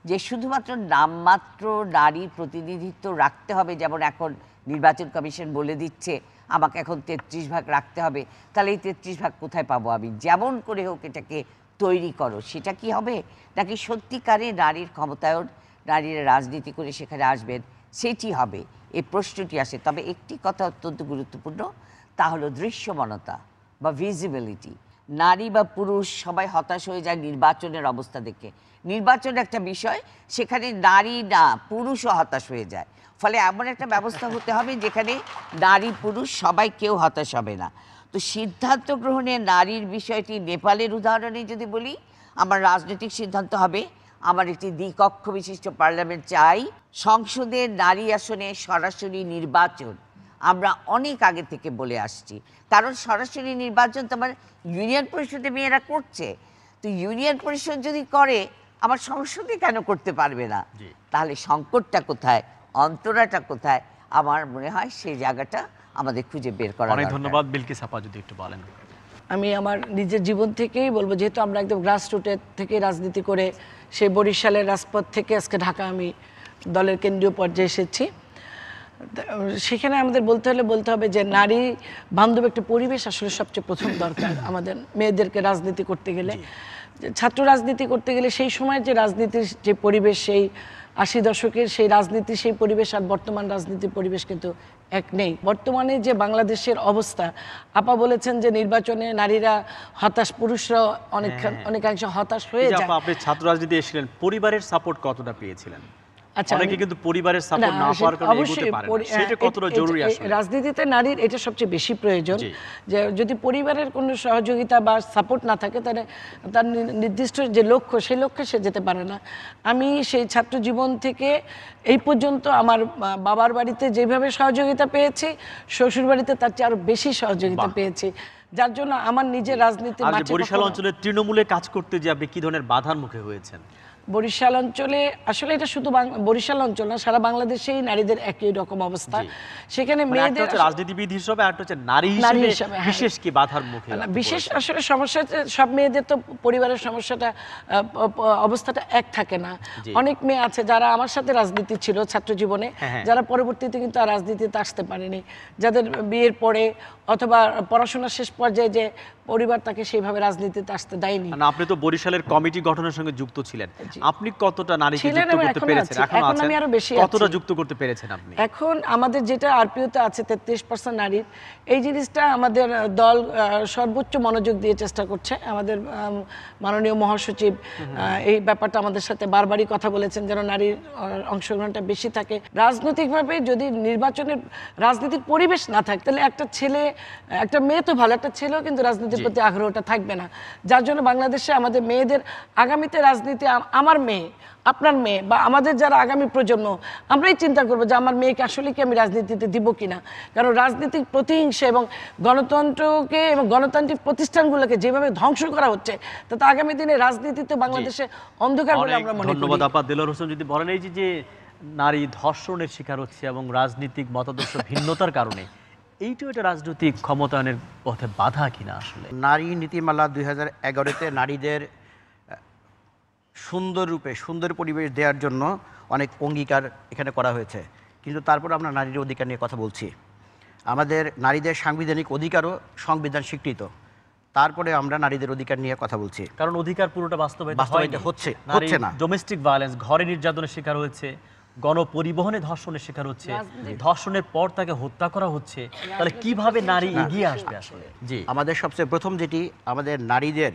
যে শুধুমাত্র নামমাত্র নারীর প্রতিনিধিত্ব রাখতে হবে, যেমন এখন নির্বাচন কমিশন বলে দিচ্ছে আমাকে এখন ৩৩ ভাগ রাখতে হবে, তাহলে এই ৩৩ ভাগ কোথায় পাবো আমি? যেমন করে হোক এটাকে তৈরি করো, সেটা কি হবে? নাকি সত্যিকারে নারীর ক্ষমতায়ন, নারীরা রাজনীতি করে সেখানে আসবেন, সেটি হবে? এই প্রশ্নটি আসে। তবে একটি কথা অত্যন্ত গুরুত্বপূর্ণ, তা হলো দৃশ্যমানতা বা ভিজিবিলিটি। নারী বা পুরুষ সবাই হতাশ হয়ে যায় নির্বাচনের অবস্থা দেখে। নির্বাচন একটা বিষয়, সেখানে নারী না পুরুষও হতাশ হয়ে যায়। ফলে এমন একটা ব্যবস্থা হতে হবে যেখানে নারী পুরুষ সবাই কেউ হতাশ হবে না। তো সিদ্ধান্ত গ্রহণে নারীর বিষয়টি নেপালের উদাহরণে যদি বলি, আমার রাজনৈতিক সিদ্ধান্ত হবে আমার একটি দ্বিকক্ষ বিশিষ্ট পার্লামেন্ট চাই, সংসদের নারী আসনে সরাসরি নির্বাচন আমরা অনেক আগে থেকে বলে আসছি। কারণ সরাসরি নির্বাচন তো আমার ইউনিয়ন পরিষদে মেয়েরা করছে, তো ইউনিয়ন পরিষদ যদি করে আমার সংসদে কেন করতে পারবে না? তাহলে সংকটটা কোথায়, অন্তরাটা কোথায়? আমার মনে হয় সেই জায়গাটা আমাদের খুঁজে বের করা। অনেক ধন্যবাদ। বিলকিস আপা যদি একটু বলেন। আমি আমার নিজের জীবন থেকেই বলবো, যেহেতু আমরা একদম গ্রাসরুটের থেকে রাজনীতি করে সেই বরিশালের রাজপথ থেকে আজকে ঢাকা আমি দলের কেন্দ্রীয় পর্যায়ে এসেছি, সেখানে আমাদের বলতে হবে যে নারী বান্ধব একটা পরিবেশ আসলে সবচেয়ে প্রথম দরকার আমাদের মেয়েদেরকে রাজনীতি করতে গেলে। ছাত্র রাজনীতি করতে গেলে সেই সময়ের যে রাজনীতির যে পরিবেশ, সেই ৮০ দশকের সেই রাজনীতি, সেই পরিবেশ আর বর্তমান রাজনীতির পরিবেশ কিন্তু এক নেই। বর্তমানে যে বাংলাদেশের অবস্থা, আপা বলেছেন যে নির্বাচনে নারীরা হতাশ, পুরুষরা অনেকাংশে হতাশ হয়ে যায়। আপনি ছাত্র রাজনীতি এসেছিলেন, পরিবারের সাপোর্ট কতটা পেয়েছিলেন? আচ্ছা, অনেকে কিন্তু পরিবারের সাপোর্ট না পাওয়ার কারণে এগোতে পারে না, সেটা কতটা জরুরি আসলে? রাজনীতিতে নারীর এটা সবচেয়ে বেশি প্রয়োজন, যে যদি পরিবারের কোনো সহযোগিতা বা সাপোর্ট না থাকে তাহলে তার নির্দিষ্ট যে লক্ষ্য, সেই লক্ষ্যে সে যেতে পারে না। আমি সেই ছাত্র জীবন থেকে এই পর্যন্ত আমার বাবার বাড়িতে যেভাবে সহযোগিতা পেয়েছি, শ্বশুর বাড়িতে তার চেয়ে আরো বেশি সহযোগিতা পেয়েছি, যার জন্য আমার নিজের রাজনীতি। বরিশাল অঞ্চলে তৃণমূলে কাজ করতে যে আপনি কি ধরনের বাধার মুখে হয়েছেন? বরিশাল অঞ্চলে আসলে এটা শুধু বরিশাল অঞ্চল না, সারা বাংলাদেশেই নারীদের একই রকম অবস্থা। সেখানে মেয়েদের রাজনীতিবিদ হিসেবে আর হচ্ছে নারী হিসেবে বিশেষ কি বাধার মুখে? বিশেষ আসলে সমস্যা, সব মেয়েদের তো পরিবারের সমস্যাটা, অবস্থাটা এক থাকে না। অনেক মেয়ে আছে যারা আমার সাথে রাজনীতি ছিল ছাত্র জীবনে, যারা পরবর্তীতে কিন্তু আর রাজনীতিতে আসতে পারেনি, যাদের বিয়ের পরে অথবা পড়াশোনা শেষ পর্যায়ে যে পরিবার তাকে সেইভাবে রাজনীতিতে আসতে দেয়নি। আপনি তো বরিশালের কমিটি গঠনের সঙ্গে যুক্ত ছিলেন, আপনি কতটা নারীকে যুক্ত করতে পেরেছেন? এখন আমি আরো বেশি কতটা যুক্ত করতে পেরেছেন আপনি? এখন আমাদের যেটা আরপিওতে আছে 33% নারীর, এই জিনিসটা আমাদের দল সর্বোচ্চ মনোযোগ দিয়ে চেষ্টা করছে। আমাদের মাননীয় মহাসচিব এই ব্যাপারটা আমাদের সাথে বারবারই কথা বলেছেন, যেন নারীর অংশগ্রহণটা বেশি থাকে। রাজনৈতিকভাবে যদি রাজনীতির পরিবেশ না থাকে, তাহলে একটা মেয়ে তো ভালো, একটা ছেলেও কিন্তু রাজনীতির প্রতি আগ্রহটা থাকবে না। যার জন্য বাংলাদেশে আমাদের মেয়েদের আগামীতে রাজনীতি, আমার মেয়ে, আপনার মেয়ে বা আমাদের যারা আগামী প্রজন্ম, আমরাই চিন্তা করবো যে আমার মেয়েকে আসলে কি আমি রাজনীতিতে দিব কিনা। কারণ রাজনীতিক প্রতিহিংসা এবং গণতন্ত্রকে এবং গণতান্ত্রিক প্রতিষ্ঠানগুলোকে যেভাবে ধ্বংস করা হচ্ছে, তাতে আগামী দিনে রাজনীতিতে বাংলাদেশে অন্ধকার বলে আমরা মনে করি। ধন্যবাদ আপা। দেলোয়ার হোসেন যদি বলেন, এই যে নারী ধর্ষণের শিকার হচ্ছে এবং রাজনৈতিক মতাদর্শ ভিন্নতার কারণে, এইটাও এটা রাজনৈতিক ক্ষমতায়নের পথে বাধা কিনা? আসলে নারী নীতিমালা 2011-তে নারীদের সুন্দর পরিবেশ দেওয়ার জন্য অনেক অঙ্গীকার এখানে করা হয়েছে, কিন্তু তারপর আমরা নারীর অধিকার নিয়ে কথা বলছি। আমাদের নারীদের সাংবিধানিক অধিকারও সংবিধান স্বীকৃত, তারপরে আমরা নারীদের অধিকার নিয়ে কথা বলছি। কারণ অধিকার পুরোটা বাস্তবায়িত হচ্ছে না। ডোমেস্টিক ভায়োলেন্স, ঘরে নির্যাতনের শিকার হয়েছে, গণপরিবহনে ধর্ষণের শিকার হচ্ছে, ধর্ষণের পর তাকে হত্যা করা হচ্ছে, তাহলে কিভাবে নারী এগিয়ে আসবে? আসলে আমাদের সবচেয়ে প্রথম যেটি আমাদের নারীদের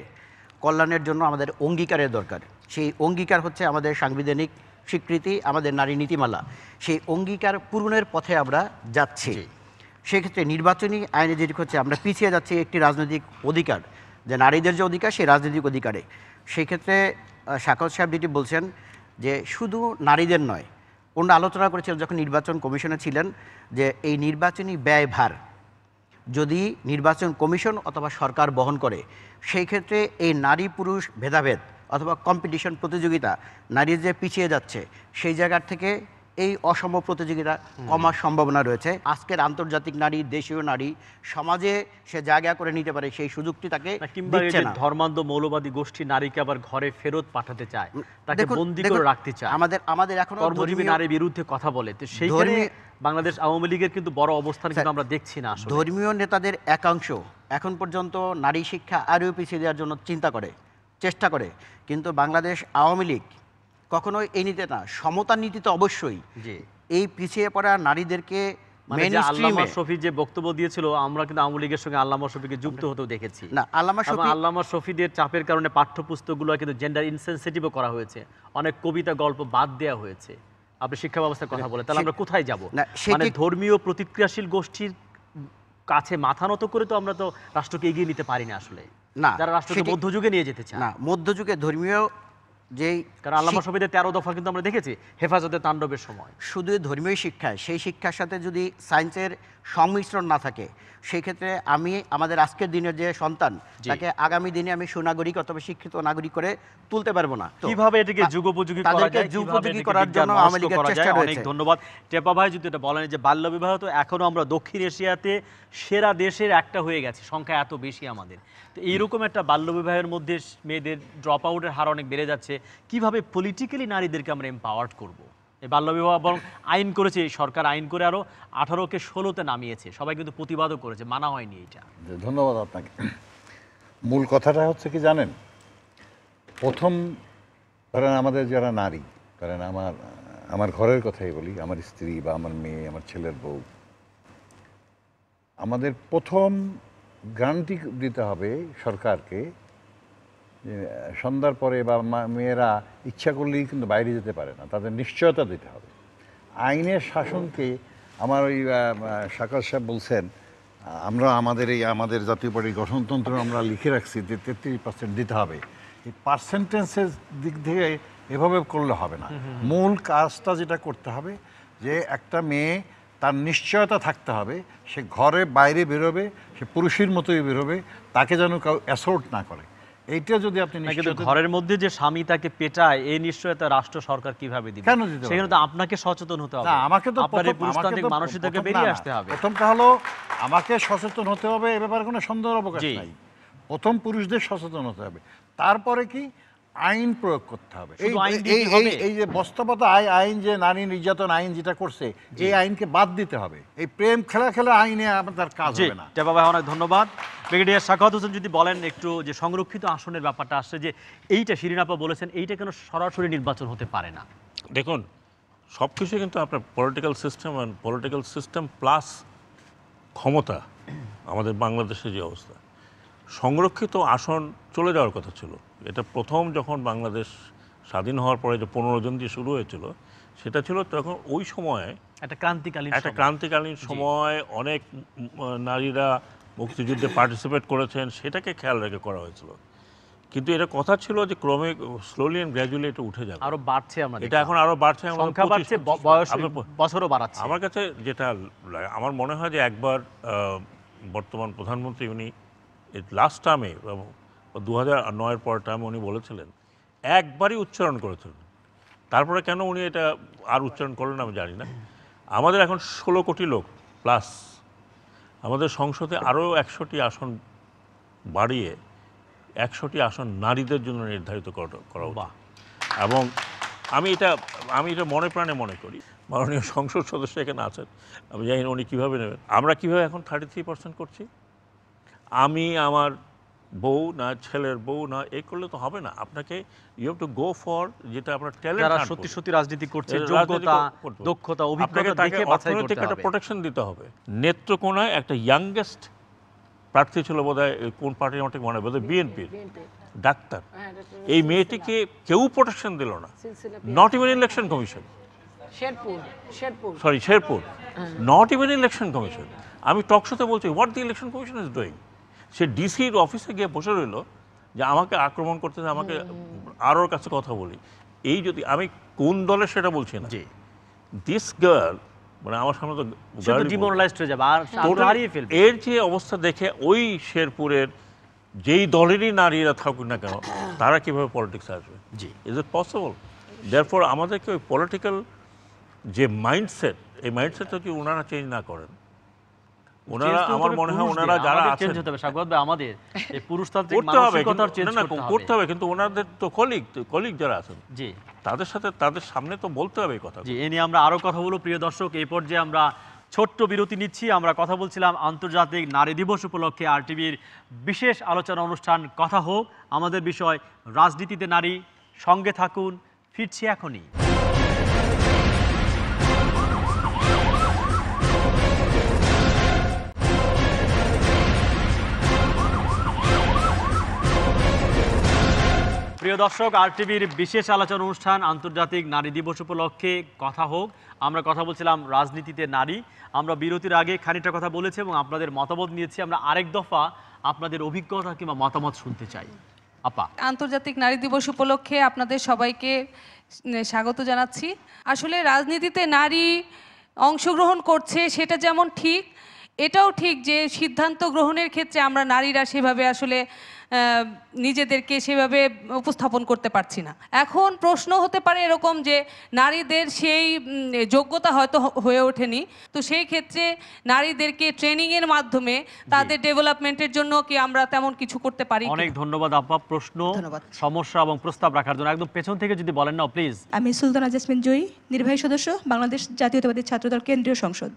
কল্যাণের জন্য আমাদের অঙ্গীকারের দরকার, সেই অঙ্গীকার হচ্ছে আমাদের সাংবিধানিক স্বীকৃতি, আমাদের নারী নীতিমালা। সেই অঙ্গীকার পূরণের পথে আমরা যাচ্ছি। সেক্ষেত্রে নির্বাচনী আইনে যেটি হচ্ছে আমরা পিছিয়ে যাচ্ছি একটি রাজনৈতিক অধিকার, যে নারীদের যে অধিকার সেই রাজনৈতিক অধিকারে। সেই ক্ষেত্রে শাকত সাহেব যেটি বলছেন যে শুধু নারীদের নয়, অন্য আলোচনা করেছিলেন যখন নির্বাচন কমিশনে ছিলেন যে এই নির্বাচনী ব্যয়ভার যদি নির্বাচন কমিশন অথবা সরকার বহন করে, সেই ক্ষেত্রে এই নারী পুরুষ ভেদাভেদ অথবা কম্পিটিশন প্রতিযোগিতা নারী যে পিছিয়ে যাচ্ছে সেই জায়গার থেকে এই অসম প্রতিযোগিতা কমার সম্ভাবনা রয়েছে। আজকের আন্তর্জাতিক নারী, দেশীয় নারী সমাজে সে জায়গা করে নিতে পারে সেই সুযোগটি তাকে কিংবা এই দিচ্ছে যে না। ধর্মান্ধ মৌলবাদী গোষ্ঠী নারীকে আবার ঘরে ফেরত পাঠাতে চায়, তাকে দেখুন, বন্দী দেখুন, করে রাখতে চায়, আমাদের এখনো কর্মজীবী নারীর বিরুদ্ধে কথা বলে। তো সেইখানে বাংলাদেশ আওয়ামী লীগের কিন্তু বড় অবস্থান কিন্তু আমরা দেখছি না আসলে। ধর্মীয় নেতাদের একাংশ এখন পর্যন্ত নারী শিক্ষা আরও পিছিয়ে দেওয়ার জন্য চিন্তা করে, চেষ্টা করে, কিন্তু বাংলাদেশ আওয়ামী লীগ কখনোই এই নীতি না, সমতার নীতিতে অবশ্যই এই পিছিয়ে পড়া নারীদেরকে মানে যে আল্লামা শফি যে বক্তব্য দিয়েছিল, আমরা কিন্তু আওয়ামী লীগের সঙ্গে আল্লামা শফিকে যুক্ত হতেও দেখেছি। না, আল্লামা শফিদের চাপের কারণে পাঠ্যপুস্তকগুলো কিন্তু জেন্ডার ইনসেনসিটিভও করা হয়েছে, অনেক কবিতা গল্প বাদ দেওয়া হয়েছে। আপনি শিক্ষা ব্যবস্থার কথা বলে, তাহলে আমরা কোথায় যাব? মানে ধর্মীয় প্রতিক্রিয়াশীল গোষ্ঠীর কাছে মাথা নত করে তো আমরা তো রাষ্ট্রকে এগিয়ে নিতে পারি না আসলে, না, যারা রাষ্ট্রকে মধ্যযুগে নিয়ে যেতে চায়। না, মধ্যযুগে ধর্মীয় যেই, কারণ আল্লামা শফিদের 13 দফা কিন্তু আমরা দেখেছি হেফাজতে তাণ্ডবের সময়। শুধু ধর্মীয় শিক্ষায়, সেই শিক্ষার সাথে যদি সায়েন্সের সংমিশ্রণ না থাকে, সেই ক্ষেত্রে আমাদের আজকের দিনের যে সন্তান, তাকে আগামী দিনে আমি সুনাগরিক অথবা শিক্ষিত নাগরিক করে তুলতে পারবো না। কিভাবে এটাকে যুগোপযোগী করা যায়, যুগোপযোগী করার জন্য আওয়ামী লীগের চেষ্টা রয়েছে। অনেক ধন্যবাদ টেপা ভাই। যদি এটা বলেন যে বাল্য বিবাহ তো এখনো আমরা দক্ষিণ এশিয়াতে সেরা দেশের একটা হয়ে গেছে, সংখ্যা এত বেশি আমাদের। তো এইরকম একটা বাল্য বিবাহের মধ্যে মেয়েদের ড্রপ আউটের হার অনেক বেড়ে যাচ্ছে। কিভাবে পলিটিক্যালি নারীদেরকে আমরা এম্পাওয়ার্ড করব? এই বাল্যবিবাহ বরং আইন করেছে এই সরকার, আইন করে আরো 18কে 16তে নামিয়েছে, সবাই কিন্তু প্রতিবাদও করেছে, মানা হয়নি এটা। ধন্যবাদ আপনাকে। মূল কথাটা হচ্ছে কি জানেন, প্রথম ধরেন আমাদের যারা নারী, ধরেন আমার ঘরের কথাই বলি, আমার স্ত্রী বা আমার মেয়ে, আমার ছেলের বউ, আমাদের প্রথম গ্যারান্টি দিতে হবে সরকারকে যে সন্ধ্যার পরে বা মেয়েরা ইচ্ছা করলেই কিন্তু বাইরে যেতে পারে না, তাদের নিশ্চয়তা দিতে হবে। আইনের শাসনকে আমার ওই শাকর সাহেব বলছেন, আমরা আমাদের জাতীয় পার্টির গঠনতন্ত্র আমরা লিখে রাখছি যে 33% দিতে হবে। এই পার্সেন্টেজের দিক থেকে এভাবে করলে হবে না। মূল কাজটা যেটা করতে হবে যে একটা মেয়ে তার নিশ্চয়তা থাকতে হবে, সে ঘরে বাইরে বেরোবে, সে পুরুষের মতোই বেরোবে, তাকে যেন কেউ অ্যাসল্ট না করে। এইটা যদি আপনি ঘরের মধ্যে যে স্বামী তাকে পেটায়, এই নিশ্চয়তা রাষ্ট্র সরকার কিভাবে দিবে? কেন দিতে হবে? সেখানে তো আপনাকে সচেতন হতে হবে। না, আমাকে তো আপনার এই পুরুষতান্ত্রিক মানসিকতাকে বেরিয়ে আসতে হবে। প্রথমটা হলো আমাকে সচেতন হতে হবে, এ ব্যাপারে কোনো সন্দেহের অবকাশ নাই। প্রথম পুরুষদের সচেতন হতে হবে, তারপরে কি আইন প্রয়োগ করতে হবে। এই যে বস্তাপত আইন, যে নারী নির্যাতন আইন যেটা করছে, এই আইনকে বাদ দিতে হবে। এই প্রেম খেলা আইনে আপনার কাজ হবে না। টেপা ভাই অনেক ধন্যবাদ। ব্রিগেডিয়ার শাখাওয়াত হোসেন যদি বলেন একটু যে সংরক্ষিত আসনের ব্যাপারটা আসছে, যে এইটা শিরিন আপা বলেছেন, এইটা কেন সরাসরি নির্বাচন হতে পারে না? দেখুন, সব কিছু কিন্তু আপনার পলিটিক্যাল সিস্টেম প্লাস ক্ষমতা। আমাদের বাংলাদেশের যে অবস্থা, সংরক্ষিত আসন চলে যাওয়ার কথা ছিল। এটা প্রথম যখন বাংলাদেশ স্বাধীন হওয়ার পরে যে 15 জন দিয়ে শুরু হয়েছিল, সেটা ছিল তখন ওই সময়ে একটা ক্রান্তিকালীন সময়, অনেক নারীরা মুক্তিযুদ্ধে পার্টিসিপেট করেছেন, সেটাকে খেয়াল রেখে করা হয়েছিল। কিন্তু এটা কথা ছিল যে ক্রমে স্লোলি এন্ড গ্র্যাজুয়ালি এটা উঠে যাবে, আরো বাড়ছে। এটা এখন আরো বাড়ছে, সংখ্যা বাড়ছে, বয়স বছরও বাড়ছে। আমার কাছে যেটা আমার মনে হয় যে একবার বর্তমান প্রধানমন্ত্রী উনি লাস্ট টার্মে 2009-এর পর টার্মে উনি বলেছিলেন, একবারই উচ্চারণ করেছিলেন, তারপরে কেন উনি এটা আর উচ্চারণ করলেন আমি জানি না। আমাদের এখন 16 কোটি লোক প্লাস, আমাদের সংসদে আরও 100টি আসন বাড়িয়ে 100টি আসন নারীদের জন্য নির্ধারিত করা উচিত। এবং আমি এটা মনে প্রাণে মনে করি, মাননীয় সংসদ সদস্য এখানে আছেন, আমি জানি না উনি কীভাবে নেবেন। আমরা কীভাবে এখন 33% করছি, আমি আমার বউ না, ছেলের বউ না, এই করলে তো হবে না। আপনাকে you have to go for যেটা আপনার ট্যালেন্ট, যারা সত্যি রাজনীতি করছে, যোগ্যতা, দক্ষতা, অভিজ্ঞতা দেখে বাছাই করতে হবে, একটা প্রোটেকশন দিতে হবে। নেত্রকোনায় একটা ইয়াংগেস্ট প্রার্থী ছিল বোধহয়, কোন পার্টির আমার ঠিক মনে হয়, বোধহয় বিএনপির ডাক্তার। এই মেয়েটিকে কেউ প্রোটেকশন দিল না, not even election commission, Sherpur, not even election commission. আমি টকশোতে বলছি, what the election commission is doing. সে ডিসির অফিসে গিয়ে বসে রইল যে আমাকে আক্রমণ করতেছে, আমাকে আরোর কাছে কথা বলি। এই যদি আমি কোন দলের সেটা বলছি না, জি দিস গার্ল মানে আমার সামনে তো ডিমোরালাইজড হয়ে যাবে আর হারিয়ে ফেলবে। এর যে অবস্থা দেখে ওই শেরপুরের যেই দলেরই নারীরা থাকুক না কেন তারা কিভাবে পলিটিক্স আসবে? জি, ইজ ইট পসিবল? দেয়ারফর আমাদেরকে ওই পলিটিক্যাল যে মাইন্ডসেট, এই মাইন্ডসেটটা যদি ওনারা চেঞ্জ না করেন, ওনারা আমার মনে হয় ওনারা যারা আছেন চেঞ্জ হতে হবে স্বাগত ভাই, আমাদের এই পুরুষতান্ত্রিক করতে হবে, মানসিকতার চেঞ্জ করতে হবে, কিন্তু ওনাদের তো কলিগ যারা আছেন জি তাদের সাথে তাদের সামনে তো বলতে হবে এই কথা। জি, এ নিয়ে আমরা আরো কথা বলবো। প্রিয় দর্শক, এই পর্যায়ে আমরা ছোট্ট বিরতি নিচ্ছি। আমরা কথা বলছিলাম আন্তর্জাতিক নারী দিবস উপলক্ষে আরটিভির বিশেষ আলোচনা অনুষ্ঠান কথা হোক, আমাদের বিষয় রাজনীতিতে নারী। সঙ্গে থাকুন, ফিরছি এখনই। প্রিয় দর্শক, আরটিভির বিশেষ আলোচনা অনুষ্ঠান আন্তর্জাতিক নারী দিবস উপলক্ষে কথা হোক, আমরা কথা বলছিলাম রাজনীতিতে নারী। আমরা বিরতির আগে খানিকটা কথা বলেছি এবং আপনাদের মতামত নিয়েছি। আমরা আরেক দফা আপনাদের অভিজ্ঞতা কিংবা মতামত শুনতে চাই। আপা, আন্তর্জাতিক নারী দিবস উপলক্ষে আপনাদের সবাইকে স্বাগত জানাচ্ছি। আসলে রাজনীতিতে নারী অংশগ্রহণ করছে সেটা যেমন ঠিক, এটাও ঠিক যে সিদ্ধান্ত গ্রহণের ক্ষেত্রে আমরা নারীরা সেভাবে আসলে নিজেদেরকে সেভাবে উপস্থাপন করতে পারছি না। এখন প্রশ্ন হতে পারে এরকম যে নারীদের সেই যোগ্যতা হয়তো হয়ে ওঠেনি, তো সেই ক্ষেত্রে নারীদেরকে ট্রেনিংয়ের মাধ্যমে তাদের ডেভেলপমেন্টের জন্য কি আমরা তেমন কিছু করতে পারি? অনেক ধন্যবাদ আপা। প্রশ্ন, সমস্যা এবং প্রস্তাব রাখার জন্য একদম পেছন থেকে যদি বলেন না প্লিজ। আমি সুলতানা জেসমিন জয়ী, নির্বাহী সদস্য, বাংলাদেশ জাতীয়তাবাদী ছাত্রদল কেন্দ্রীয় সংসদ।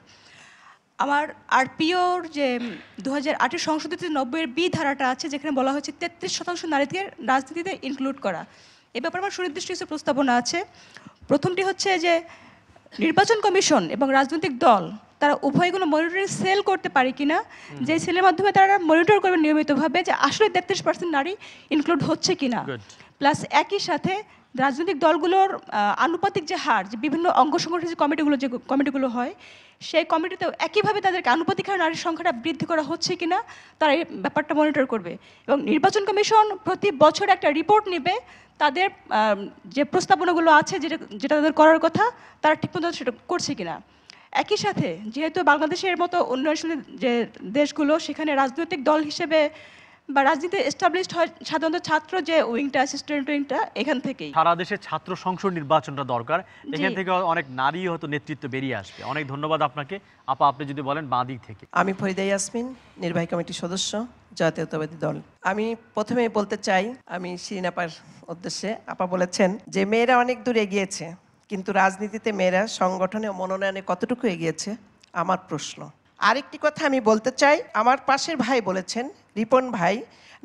আমার আরপিওর যে 2008 সংশোধিত 90-এর বি ধারাটা আছে, যেখানে বলা হয়েছে 33% নারীদের রাজনীতিতে ইনক্লুড করা। এ ব্যাপারে আমার সুনির্দিষ্ট কিছু প্রস্তাবনা আছে। প্রথমটি হচ্ছে যে নির্বাচন কমিশন এবং রাজনৈতিক দল তারা উভয়গুলো মনিটরিং সেল করতে পারে কিনা, যে সেলের মাধ্যমে তারা মনিটর করবে নিয়মিতভাবে যে আসলে 33% নারী ইনক্লুড হচ্ছে কিনা। প্লাস একই সাথে রাজনৈতিক দলগুলোর আনুপাতিক যে হার, যে বিভিন্ন অঙ্গ সংগঠনের যে কমিটিগুলো হয়, সেই কমিটিতেও একইভাবে তাদেরকে আনুপাতিক হার নারীর সংখ্যাটা বৃদ্ধি করা হচ্ছে কিনা তারা এই ব্যাপারটা মনিটর করবে। এবং নির্বাচন কমিশন প্রতি বছর একটা রিপোর্ট নেবে তাদের যে প্রস্তাবনাগুলো আছে, যেটা তাদের করার কথা তারা ঠিকমতো সেটা করছে কিনা। একই সাথে যেহেতু বাংলাদেশের মতো উন্নয়নশীল যে দেশগুলো, সেখানে রাজনৈতিক দল হিসেবে বা রাজনীতি এস্টাবলিশড হয় সাধারণত ছাত্র যে উইংটা, স্টুডেন্ট উইংটা, এখান থেকেই। সারা দেশে ছাত্র সংসদ নির্বাচনটা দরকার, এখান থেকে অনেক নারী হয়তো নেতৃত্ব বেরিয়ে আসবে। অনেক ধন্যবাদ আপনাকে। আপা, আপনি যদি বলেন বাঁ দিক থেকে। আমি ফরিদা ইয়াসমিন, নির্বাহী কমিটির সদস্য, জাতীয়তাবাদী দল। আমি প্রথমে বলতে চাই, আমি শিরিন আপার উদ্দেশ্যে, আপা বলেছেন যে মেয়েরা অনেক দূর এগিয়েছে, কিন্তু রাজনীতিতে মেয়েরা সংগঠনে ও মনোনয়নে কতটুকু এগিয়েছে আমার প্রশ্ন। আরেকটি কথা আমি বলতে চাই, আমার পাশের ভাই বলেছেন, রিপন ভাই,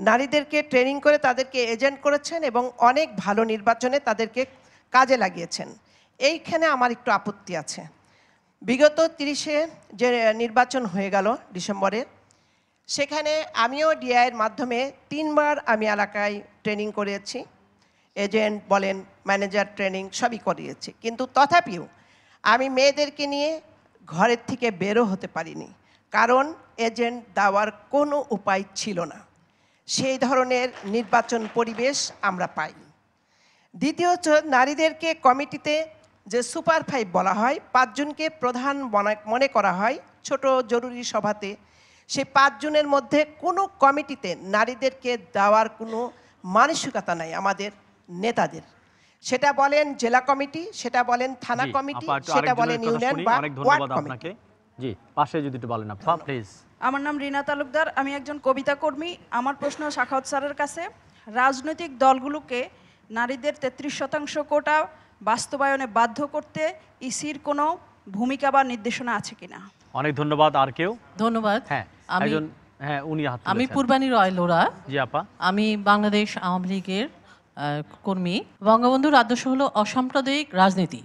নারীদেরকে ট্রেনিং করে তাদেরকে এজেন্ট করেছেন এবং অনেক ভালো নির্বাচনে তাদেরকে কাজে লাগিয়েছেন। এইখানে আমার একটু আপত্তি আছে। বিগত 30-এ যে নির্বাচন হয়ে গেল ডিসেম্বরে, সেখানে আমিও ডিআইয়ের মাধ্যমে 3 বার আমি এলাকায় ট্রেনিং করিয়েছি, এজেন্ট বলেন, ম্যানেজার ট্রেনিং সবই করিয়েছি, কিন্তু তথাপিও আমি মেয়েদেরকে নিয়ে ঘরের থেকে বেরো হতে পারিনি, কারণ এজেন্ট দেওয়ার কোনো উপায় ছিল না। সেই ধরনের নির্বাচন পরিবেশ আমরা পাই। দ্বিতীয়ত, নারীদেরকে কমিটিতে যে সুপার 5 বলা হয়, 5 জনকে প্রধান মনে করা হয় ছোট জরুরি সভাতে, সেই 5 জনের মধ্যে কোনো কমিটিতে নারীদেরকে দেওয়ার কোনো মানসিকতা নাই আমাদের নেতাদের। সেটা বলেন জেলা কমিটি, সেটা বলেন থানা কমিটি, সেটা বলেন ইউনিয়ন বা ওয়ার্ড কমিটি। জি, পাশে যদি একটু বলেন আপা প্লিজ। আমার নাম রিনা তালুকদার, আমি একজন কবিতা কর্মী। আমার প্রশ্ন সাখাওয়াত স্যারের কাছে, রাজনৈতিক দলগুলোকে নারীদের 33% কোটা বাস্তবায়নে বাধ্য করতে ইসির কোনো ভূমিকা বা নির্দেশনা আছে কিনা? অনেক ধন্যবাদ। আর কেউ? ধন্যবাদ। হ্যাঁ, উনি হাত তুলেছেন। আমি পূর্বানী রয়লোরা। জি আপা। আমি বাংলাদেশ আওয়ামী লীগের কর্মী। বঙ্গবন্ধুর আদর্শ হলো অসাম্প্রদায়িক রাজনীতি।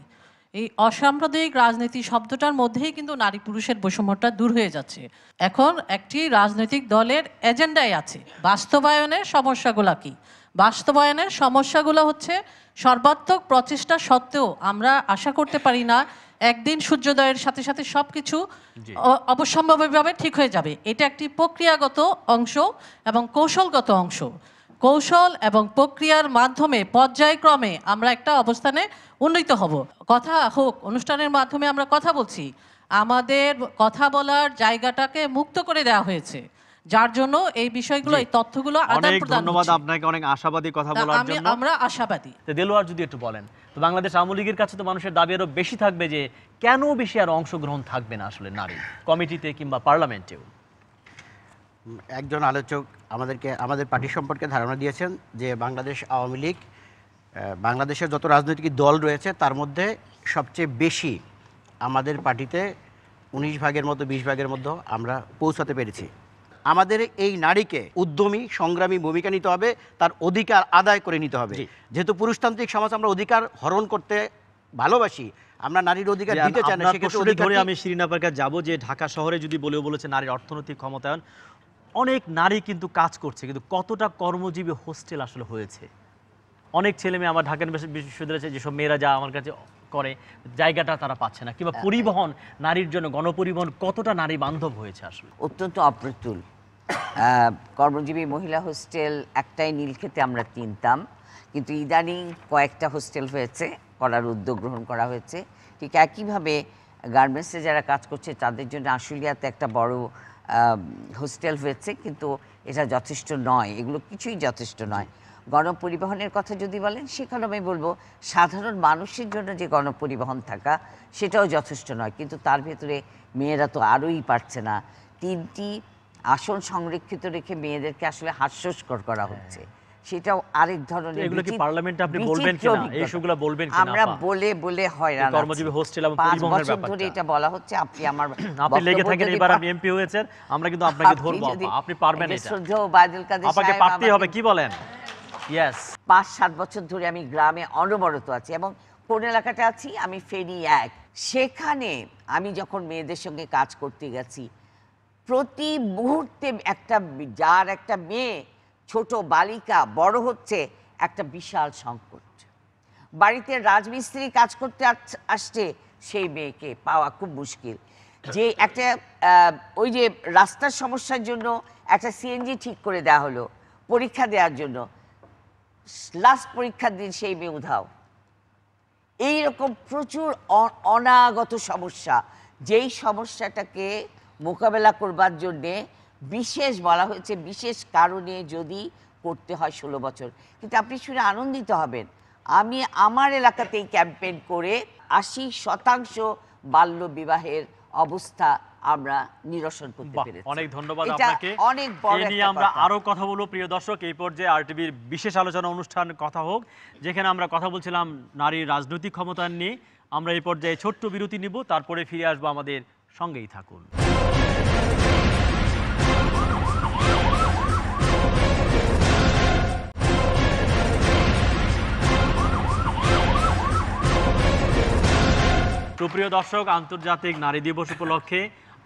এই অসাম্প্রদায়িক রাজনীতি শব্দটার মধ্যেই কিন্তু নারী পুরুষের বৈষম্যটা দূর হয়ে যাচ্ছে। এখন একটি রাজনৈতিক দলের এজেন্ডায় আছে বাস্তবায়নের সমস্যাগুলো কি। বাস্তবায়নের সমস্যাগুলো হচ্ছে সর্বাত্মক প্রচেষ্টা সত্ত্বেও আমরা আশা করতে পারি না একদিন সূর্যোদয়ের সাথে সাথে সব কিছু অবশ্যম্ভাবীভাবে ঠিক হয়ে যাবে। এটা একটি প্রক্রিয়াগত অংশ এবং কৌশলগত অংশ। কৌশল এবং প্রক্রিয়ার মাধ্যমে পর্যায়ক্রমে আমরা একটা অবস্থানে উন্নীত হব। কথা হোক, অনুষ্ঠানের মাধ্যমে আমরা কথা বলছি, আমাদের কথা বলার জায়গাটাকে মুক্ত করে দেওয়া হয়েছে, যার জন্য এই বিষয়গুলো, এই তথ্যগুলো আদান প্রদান। ধন্যবাদ আপনাকে, অনেক আশাবাদী কথা বলার জন্য। আমরা আশাবাদী। দেলোয়ার যদি একটু বলেন, তো বাংলাদেশ আওয়ামী লীগের কাছে তো মানুষের দাবি আরো বেশি থাকবে যে কেন বেশি আর অংশগ্রহণ থাকবে না আসলে নারী কমিটিতে কিংবা পার্লামেন্টেও। একজন আলোচক আমাদের পার্টি সম্পর্কে ধারণা দিয়েছেন যে বাংলাদেশ আওয়ামী লীগ বাংলাদেশের যত রাজনৈতিক দল রয়েছে তার মধ্যে সবচেয়ে বেশি আমাদের পার্টিতে 19 ভাগের মতো 20 ভাগের মধ্যে আমরা পৌঁছাতে পেরেছি। আমাদের এই নারীকে উদ্যমী সংগ্রামী ভূমিকা নিতে হবে, তার অধিকার আদায় করে নিতে হবে। যেহেতু পুরুষতান্ত্রিক সমাজ আমরা অধিকার হরণ করতে ভালোবাসি, আমরা নারীর অধিকার দিতে চাই না। সেক্ষেত্রে ধরে আমি শিরিন আপার কাছে যাবো যে ঢাকা শহরে যদি বলেছে নারীর অর্থনৈতিক ক্ষমতায়ন, অনেক নারী কিন্তু কাজ করছে, কিন্তু কতটা কর্মজীবী হোস্টেল আসলে হয়েছে? অনেক ছেলে মেয়ে আমার ঢাকা বিশ্ববিদ্যালয়ে যেসব মেয়েরা যা আমার কাছে করে জায়গাটা তারা পাচ্ছে না, কিংবা পরিবহন নারীর জন্য গণপরিবহন কতটা নারী বান্ধব হয়েছে আসলে অত্যন্ত অপ্রতুল। কর্মজীবী মহিলা হোস্টেল একটাই নীলক্ষেতে আমরা কিনতাম, কিন্তু ইদানিং কয়েকটা হোস্টেল হয়েছে, করার উদ্যোগ গ্রহণ করা হয়েছে। ঠিক একইভাবে গার্মেন্টসে যারা কাজ করছে তাদের জন্য আশুলিয়াতে একটা বড় হোস্টেল হয়েছে, কিন্তু এটা যথেষ্ট নয়, এগুলো কিছুই যথেষ্ট নয়। গণপরিবহনের কথা যদি বলেন, সেখানে আমি বলবো সাধারণ মানুষের জন্য যে গণপরিবহন থাকা সেটাও যথেষ্ট নয়, কিন্তু তার ভেতরে মেয়েরা তো আরোই পারছে না। 3টি আসন সংরক্ষিত রেখে মেয়েদেরকে আসলে হাস্যস্কর করা হচ্ছে, সেটাও আরেক ধরনের। এগুলো কি পার্লামেন্টে আপনি বলবেন কিনা, এইসবগুলো বলবেন কিনা? আমরা বলে হয়রান, কর্মজীবী হোস্টেল এবং পরিবহনের ব্যাপারটা ধরে এটা বলা হচ্ছে। আপনি লেগে থাকেন, এবার আপনি এমপি হয়েছেন, আমরা কিন্তু আপনাকে ধরবো, আপনি পারবেন এটা। শ্রদ্ধেয় বাদল কাদের আপনাকে পারতেই হবে, কি বলেন? ইয়েস, 5-7 বছর ধরে আমি গ্রামে অনবরত আছি, এবং কোন এলাকাতে আছি আমি ফেনী 1। সেখানে আমি যখন মেয়েদের সঙ্গে কাজ করতে গেছি, প্রতি মুহূর্তে একটা মেয়ে, ছোট বালিকা বড় হচ্ছে, একটা বিশাল সংকট। বাড়িতে রাজমিস্ত্রি কাজ করতে আসছে, সেই মেয়েকে পাওয়া খুব মুশকিল। যে একটা ওই যে রাস্তার সমস্যার জন্য একটা সিএনজি ঠিক করে দেওয়া হলো পরীক্ষা দেওয়ার জন্য, লাস্ট পরীক্ষার দিন সেই মেয়ে উধাও। এইরকম প্রচুর অনাগত সমস্যা, যেই সমস্যাটাকে মোকাবেলা করবার জন্যে বিশেষ বলা হয়েছে, বিশেষ কারণে যদি করতে হয় 16 বছর। কিন্তু আপনি শুনে আনন্দিত হবেন, আমি আমার এলাকাতেই ক্যাম্পেইন করে 80% বাল্য বিবাহের অবস্থা আমরা নিরসন করতে পেরেছি। অনেক ধন্যবাদ আপনাকে। অনেক বড় এই নিয়ে আমরা আরো কথা বলবো। প্রিয় দর্শক, এই পর্যায়ে আরটিভির বিশেষ আলোচনা অনুষ্ঠান কথা হোক, যেখানে আমরা কথা বলছিলাম নারীর রাজনৈতিক ক্ষমতা নিয়ে। আমরা এই পর্যায়ে ছোট্ট বিরতি নিব, তারপরে ফিরে আসবো, আমাদের সঙ্গেই থাকুন। সুপ্রিয় দর্শক, আন্তর্জাতিক নারী দিবস উপলক্ষে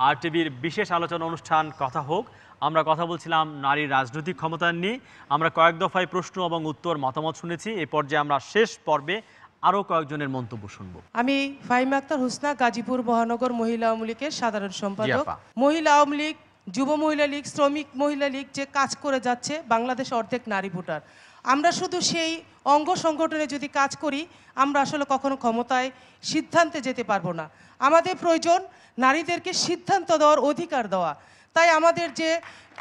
আরটিভির বিশেষ আলোচনা অনুষ্ঠান কথা হোক, আমরা কথা বলছিলাম নারীর রাজনৈতিক ক্ষমতা নিয়ে। আমরা কয়েক দফায় প্রশ্ন এবং উত্তর মতামত শুনেছি। এই পর্যায়ে আমরা শেষ পর্বে আরও কয়েকজনের মন্তব্য শুনবো। আমি ফাহিমা আক্তার হুসনা, গাজীপুর মহানগর মহিলা আওয়ামী লীগের সাধারণ সম্পাদক। মহিলা আওয়ামী লীগ, যুব মহিলা লীগ, শ্রমিক মহিলা লীগ যে কাজ করে যাচ্ছে, বাংলাদেশ অর্ধেক নারী ভোটার। আমরা শুধু সেই অঙ্গ সংগঠনে যদি কাজ করি, আমরা আসলে কখনো ক্ষমতায় সিদ্ধান্তে যেতে পারবো না। আমাদের প্রয়োজন নারীদেরকে সিদ্ধান্ত দেওয়ার অধিকার দেওয়া। তাই আমাদের যে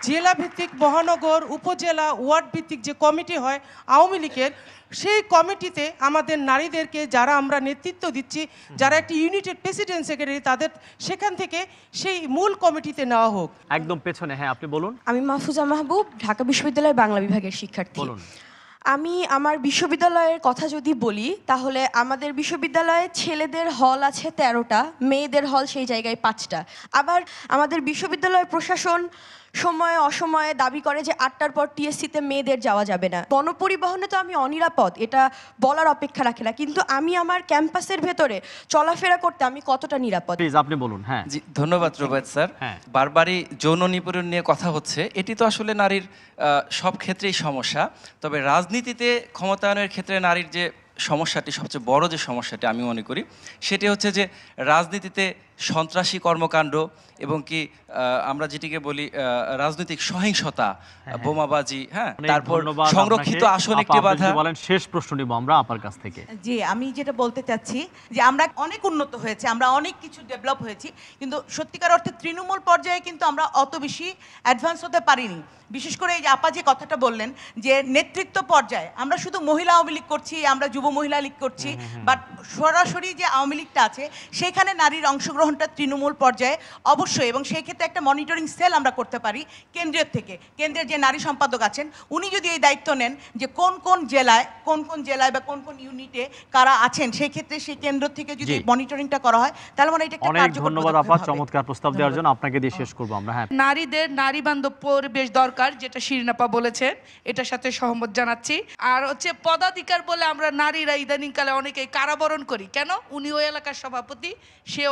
জেলা ভিত্তিক, মহানগর, উপজেলা, ওয়ার্ড ভিত্তিক যে কমিটি হয় আওয়ামী লীগের, সেই কমিটিতে আমাদের নারীদেরকে, যারা আমরা নেতৃত্ব দিচ্ছি, যারা একটি ইউনিটের প্রেসিডেন্ট সেক্রেটারি, তাদের সেখান থেকে সেই মূল কমিটিতে নেওয়া হোক। একদম পেছনে, হ্যাঁ আপনি বলুন। আমি মাহফুজা মাহবুব, ঢাকা বিশ্ববিদ্যালয়ের বাংলা বিভাগের শিক্ষার্থী। আমি আমার বিশ্ববিদ্যালয়ের কথা যদি বলি, তাহলে আমাদের বিশ্ববিদ্যালয়ে ছেলেদের হল আছে 13টা, মেয়েদের হল সেই জায়গায় 5টা। আবার আমাদের বিশ্ববিদ্যালয় প্রশাসন সময়ে অসময়ে দাবি করে যে 8টার পর টিএসসিতে মেয়েদের যাওয়া যাবে না। গণপরিবহনে তো আমি অনিরাপদ, এটা বলার অপেক্ষা রাখে না, কিন্তু আমি আমার ক্যাম্পাসের ভেতরে চলাফেরা করতে আমি কতটা নিরাপদ? প্লিজ আপনি বলুন। হ্যাঁ জি, ধন্যবাদ রোবায়েত স্যার। বারবারই যৌন নিপীড়ন নিয়ে কথা হচ্ছে, এটি তো আসলে নারীর সব ক্ষেত্রেই সমস্যা। তবে রাজনীতিতে ক্ষমতায়নের ক্ষেত্রে নারীর যে সমস্যাটি, সবচেয়ে বড় যে সমস্যাটি আমি মনে করি সেটি হচ্ছে যে রাজনীতিতে সন্ত্রাসী কর্মকাণ্ড এবং কি আমরা যেটিকে বলি রাজনৈতিক সহিংসতা, বোমাবাজি, হ্যাঁ, তারপর সংরক্ষিত আসন একটি বাধা। বলেন শেষ প্রশ্ন নিব আমরা আপনার কাছ থেকে। জি, আমি যেটা বলতে চাচ্ছি যে আমরা অনেক উন্নত হয়েছে, আমরা অনেক কিছু ডেভেলপ হয়েছি, কিন্তু সত্যিকার অর্থে তৃণমূল পর্যায়ে কিন্তু আমরা অত বেশি অ্যাডভান্স হতে পারিনি। বিশেষ করে এই যে আপা যে কথাটা বললেন যে নেতৃত্ব পর্যায়ে আমরা শুধু মহিলা আওয়ামী লীগ করছি, আমরা যুব মহিলা লীগ করছি, বাট সরাসরি যে আওয়ামী লীগটা আছে সেখানে নারীর অংশগ্রহণটা তৃণমূল পর্যায়ে অবশ্যই, এবং সেই ক্ষেত্রে একটা মনিটরিং সেল আমরা করতে পারি কেন্দ্রের থেকে। কেন্দ্রের যে নারী সম্পাদক আছেন উনি যদি এই দায়িত্ব নেন যে কোন কোন জেলায় বা কোন কোন ইউনিটে কারা আছেন, সেই ক্ষেত্রে সেই কেন্দ্র থেকে যদি মনিটরিংটা করা হয় তাহলে মানে এটা একটা অনেক কার্যকর ধন্যবাদ আপা, চমৎকার প্রস্তাব দেওয়ার জন্য। আপনাকে দিয়ে শেষ করব আমরা। হ্যাঁ, নারীদের নারী বান্ধব পরিবেশ দরকার, যেটা শিরিন আপা বলেছেন, এটার সাথে সহমত জানাচ্ছি। আর হচ্ছে পদাধিকার বলে আমরা নারীরা ইদানিংকালে অনেকেই কারাবরণ করি। কেন? উনি ওই এলাকার সভাপতি, সে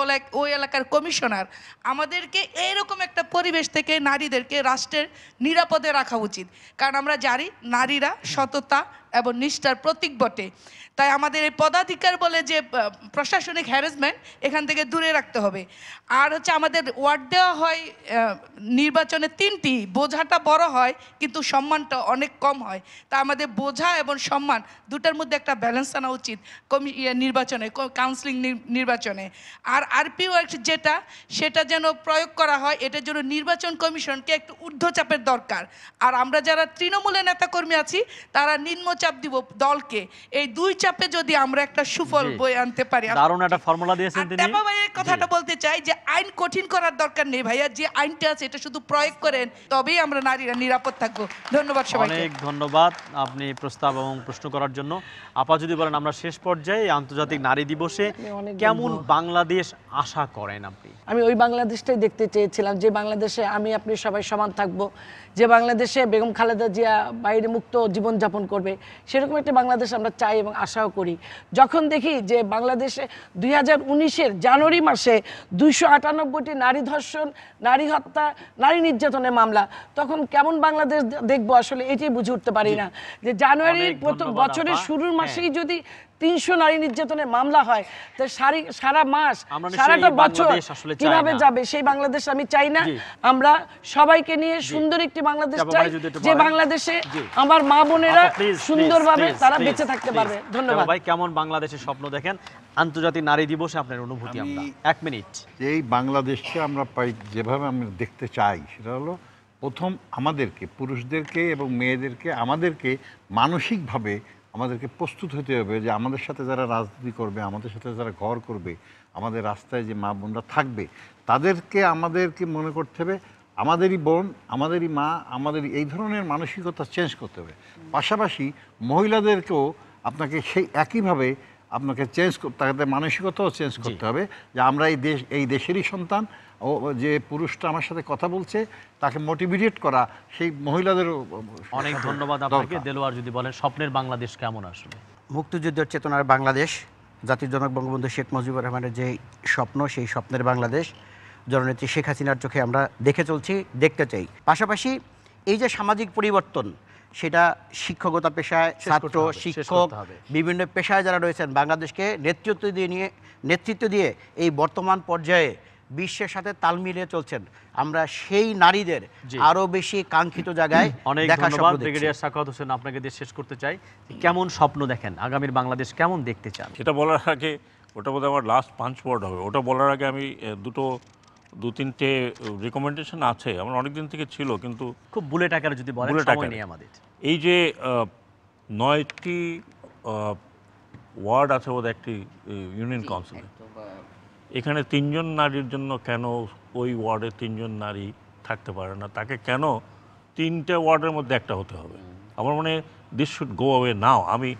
ওই এলাকার কমিশনার। আমাদেরকে এইরকম একটা পরিবেশ থেকে নারীদেরকে রাষ্ট্রের নিরাপদে রাখা উচিত, কারণ আমরা জানি নারীরা সততা এবং নিষ্ঠার প্রতীক বটে। তাই আমাদের এই পদাধিকার বলে যে প্রশাসনিক হ্যারাসমেন্ট এখান থেকে দূরে রাখতে হবে। আর হচ্ছে আমাদের ওয়ার্ড দেওয়া হয় নির্বাচনে 3টি, বোঝাটা বড় হয় কিন্তু সম্মানটা অনেক কম হয়। তা আমাদের বোঝা এবং সম্মান দুটার মধ্যে একটা ব্যালেন্স আনা উচিত নির্বাচনে, কাউন্সিলিং নির্বাচনে। আর আরপিও যেটা সেটা যেন প্রয়োগ করা হয়, এটার জন্য নির্বাচন কমিশনকে একটু ঊর্ধ্বচাপের দরকার। আর আমরা যারা তৃণমূলের নেতাকর্মী আছি তারা নিম্নচাপ দিব দলকে। এই 2 চাপে যদি আমরা একটা সুফল বয়ে আনতে পারি। দারুণ একটা ফর্মুলা দিয়েছেন তিনি। টেপা ভাইয়ের কথাটা বলতে চাই যে আইন কঠিন করার দরকার নেই ভাইয়া, যে আইনটা আছে এটা শুধু প্রয়োগ করেন, তবেই আমরা নারীরা নিরাপদ থাকবো। ধন্যবাদ সবাইকে। অনেক ধন্যবাদ আপনি প্রস্তাব এবং প্রশ্ন করার জন্য। আপা যদি বলেন আমরা শেষ পর্যায়ে আন্তর্জাতিক নারী দিবসে কেমন বাংলাদেশ আশা করেন আপনি? আমি ওই বাংলাদেশটাই দেখতে চেয়েছিলাম, যে বাংলাদেশে আমি আপনি সবাই সমান থাকবো, যে বাংলাদেশে বেগম খালেদা জিয়া বাইরে মুক্ত জীবনযাপন করবে, সেরকম একটা বাংলাদেশ আমরা চাই এবং আশাও করি। যখন দেখি যে বাংলাদেশে 2019-এর জানুয়ারি মাসে 298টি নারী ধর্ষণ, নারী হত্যা, নারী নির্যাতনের মামলা, তখন কেমন বাংলাদেশ দেখবো আসলে এটাই বুঝে উঠতে পারি না। যে জানুয়ারির প্রথম বছরের শুরুর মাসেই যদি 300 নারী নির্যাতনের মামলা হয়, তো সারা মাস সারাটা বছর কিভাবে যাবে? সেই বাংলাদেশ আমি চাই না। আমরা সবাইকে নিয়ে সুন্দর একটি বাংলাদেশ চাই, যে বাংলাদেশে আমার মা বোনেরা সুন্দরভাবে তারা বেঁচে থাকতে পারবে। ধন্যবাদ ভাই। কেমন বাংলাদেশের স্বপ্ন দেখেন আন্তর্জাতিক নারী দিবসে? আপনার অনুভূতি আমরা 1 মিনিট। এই বাংলাদেশকে আমরা যেভাবে আমরা দেখতে চাই সেটা হলো প্রথম আমাদেরকে, পুরুষদেরকে এবং মেয়েদেরকে, আমাদেরকে মানসিকভাবে আমাদেরকে প্রস্তুত হতে হবে যে আমাদের সাথে যারা রাজনীতি করবে, আমাদের সাথে যারা ঘর করবে, আমাদের রাস্তায় যে মা বোনরা থাকবে, আমাদেরকে মনে করতে হবে আমাদেরই বোন, আমাদেরই মা, আমাদের এই ধরনের মানসিকতা চেঞ্জ করতে হবে। পাশাপাশি মহিলাদেরকেও আপনাকে সেই একইভাবে আপনাকে তাদের মানসিকতাও চেঞ্জ করতে হবে যে আমরা এই দেশেরই সন্তান। ও যে পুরুষটা আমার সাথে কথা বলছে তাকে মোটিভেট করা, সেই মহিলাদেরও। অনেক ধন্যবাদ আপনাকে। দেলোয়ার যদি বলেন স্বপ্নের বাংলাদেশ কেমন? আসলে মুক্তিযুদ্ধের চেতনার বাংলাদেশ, জাতির জনক বঙ্গবন্ধু শেখ মুজিবুর রহমানের যে স্বপ্ন, সেই স্বপ্নের বাংলাদেশ জননেত্রী শেখ হাসিনার চোখে আমরা দেখে চলছি, দেখতে চাই। পাশাপাশি এই যে সামাজিক পরিবর্তন, সেটা শিক্ষকতা পেশায়, ছাত্র, শিক্ষক, বিভিন্ন পেশায় যারা রয়েছেন, বাংলাদেশকে নেতৃত্ব দিয়ে এই বর্তমান পর্যায়ে বিশ্বের সাথে তাল মিলিয়ে চলছেন। আমরা সেই নারীদের আরো বেশি কাঙ্ক্ষিত জায়গায় অনেক ধন্যবাদ। ব্রিগেডিয়ার সাখাওয়াত হোসেন, আপনাকে দিয়ে শেষ করতে চাই, কেমন স্বপ্ন দেখেন, আগামীর বাংলাদেশ কেমন দেখতে চান? এটা বলার আগে, ওটা বোধহয় আমার লাস্ট পাঞ্চ ওয়ার্ড হবে, ওটা বলার আগে আমি 2-3টে রিকমেন্ডেশন আছে, আমার অনেক দিন থেকে ছিল, কিন্তু খুব বুলেট আকারে যদি বলেন, সময় নেই আমাদের। এই যে 9টি ওয়ার্ড আছে বোধহয় একটি ইউনিয়ন কাউন্সিলে, এখানে 3 জন নারীর জন্য কেন ওই ওয়ার্ডে 3 জন নারী থাকতে পারে না? তাকে কেন 3টে ওয়ার্ডের মধ্যে একটা হতে হবে? আমার মনে হয় দিস শুড গো অ্যাওয়ে নাও। আমি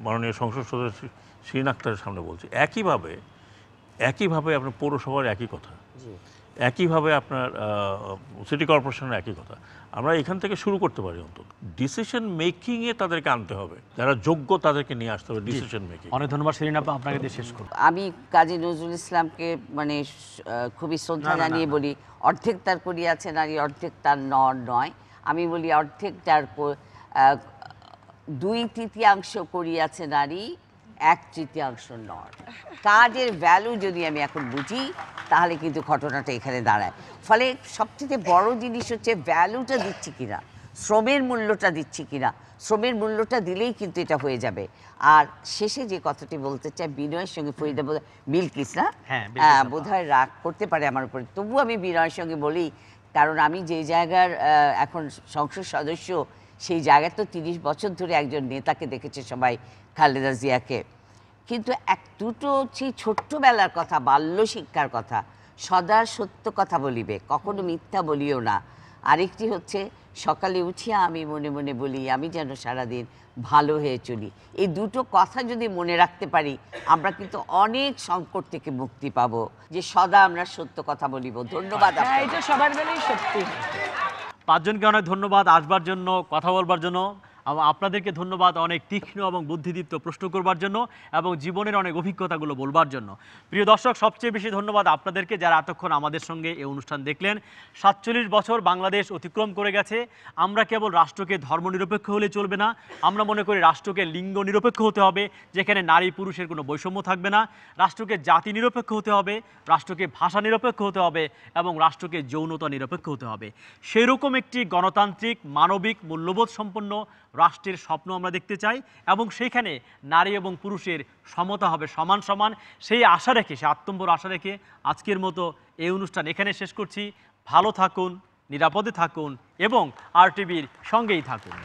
মাননীয় সংসদ সদস্য শিরিন আক্তারের সামনে বলছি। একইভাবে আপনার পৌরসভার একই কথা, একইভাবে আপনার সিটি কর্পোরেশনের একই কথা। আমরা এখান থেকে শুরু করতে পারি। অন্তত ডিসিশন মেকিংয়ে তাদেরকে আনতে হবে, যারা যোগ্য তাদেরকে নিয়ে আসতে হবে ডিসিশন মেকিং। অনেক ধন্যবাদ শিরিন আপা, আপনাকে দিয়ে শেষ করব। আমি কাজী নজরুল ইসলামকে মানে খুবই শ্রদ্ধা জানিয়ে বলি, অর্ধেক তার করিয়াছে নারী, অর্ধেক তার নয়। আমি বলি অর্ধেক তার 2/3 করিয়াছে নারী, 1/3 নর। কাজের ভ্যালু যদি আমি এখন বুঝি তাহলে কিন্তু ঘটনাটা এখানে দাঁড়ায়। ফলে সবচেয়ে বড় জিনিস হচ্ছে ভ্যালুটা দিচ্ছি কিনা, শ্রমের মূল্যটা দিচ্ছি কিনা। শ্রমের মূল্যটা দিলেই কিন্তু এটা হয়ে যাবে। আর শেষে যে কথাটি বলতে চাই, বিনয়ের সঙ্গে ফরিদা বিলকিস না, বোধহয় রাগ করতে পারে আমার উপরে, তবু আমি বিনয়ের সঙ্গে বলি, কারণ আমি যে জায়গার এখন সংসদ সদস্য, সেই জায়গায় তো 30 বছর ধরে একজন নেতাকে দেখেছে সবাই, খালেদা জিয়াকে। কিন্তু দুটো সেই ছোট্টবেলার কথা, বাল্য শিক্ষার কথা, সদা সত্য কথা বলিবে, কখনো মিথ্যা বলিও না। আরেকটি হচ্ছে সকালে উঠিয়া আমি মনে মনে বলি আমি যেন সারাদিন ভালো হয়ে চলি। এই দুটো কথা যদি মনে রাখতে পারি, আমরা কিন্তু অনেক সংকট থেকে মুক্তি পাবো, যে সদা আমরা সত্য কথা বলিব। ধন্যবাদ। এটা সবার বেলায় সত্যি। 5 জনকে অনেক ধন্যবাদ আসবার জন্য, কথা বলবার জন্য। আপনাদেরকে ধন্যবাদ অনেক তীক্ষ্ণ এবং বুদ্ধিদীপ্ত প্রশ্ন করবার জন্য এবং জীবনের অনেক অভিজ্ঞতাগুলো বলবার জন্য। প্রিয় দর্শক, সবচেয়ে বেশি ধন্যবাদ আপনাদেরকে যারা এতক্ষণ আমাদের সঙ্গে এই অনুষ্ঠান দেখলেন। 47 বছর বাংলাদেশ অতিক্রম করে গেছে। আমরা কেবল রাষ্ট্রকে ধর্মনিরপেক্ষ হলে চলবে না, আমরা মনে করি রাষ্ট্রকে লিঙ্গ নিরপেক্ষ হতে হবে, যেখানে নারী পুরুষের কোনো বৈষম্য থাকবে না। রাষ্ট্রকে জাতি নিরপেক্ষ হতে হবে, রাষ্ট্রকে ভাষা নিরপেক্ষ হতে হবে এবং রাষ্ট্রকে যৌনতা নিরপেক্ষ হতে হবে। সেরকম একটি গণতান্ত্রিক, মানবিক, মূল্যবোধ সম্পন্ন রাষ্ট্রের স্বপ্ন আমরা দেখতে চাই এবং সেইখানে নারী এবং পুরুষের সমতা হবে সমান সমান। সেই আশা রেখে, সে আত্মম্বর আশা রেখে আজকের মতো এই অনুষ্ঠান এখানে শেষ করছি। ভালো থাকুন, নিরাপদে থাকুন এবং RTVর সঙ্গেই থাকুন।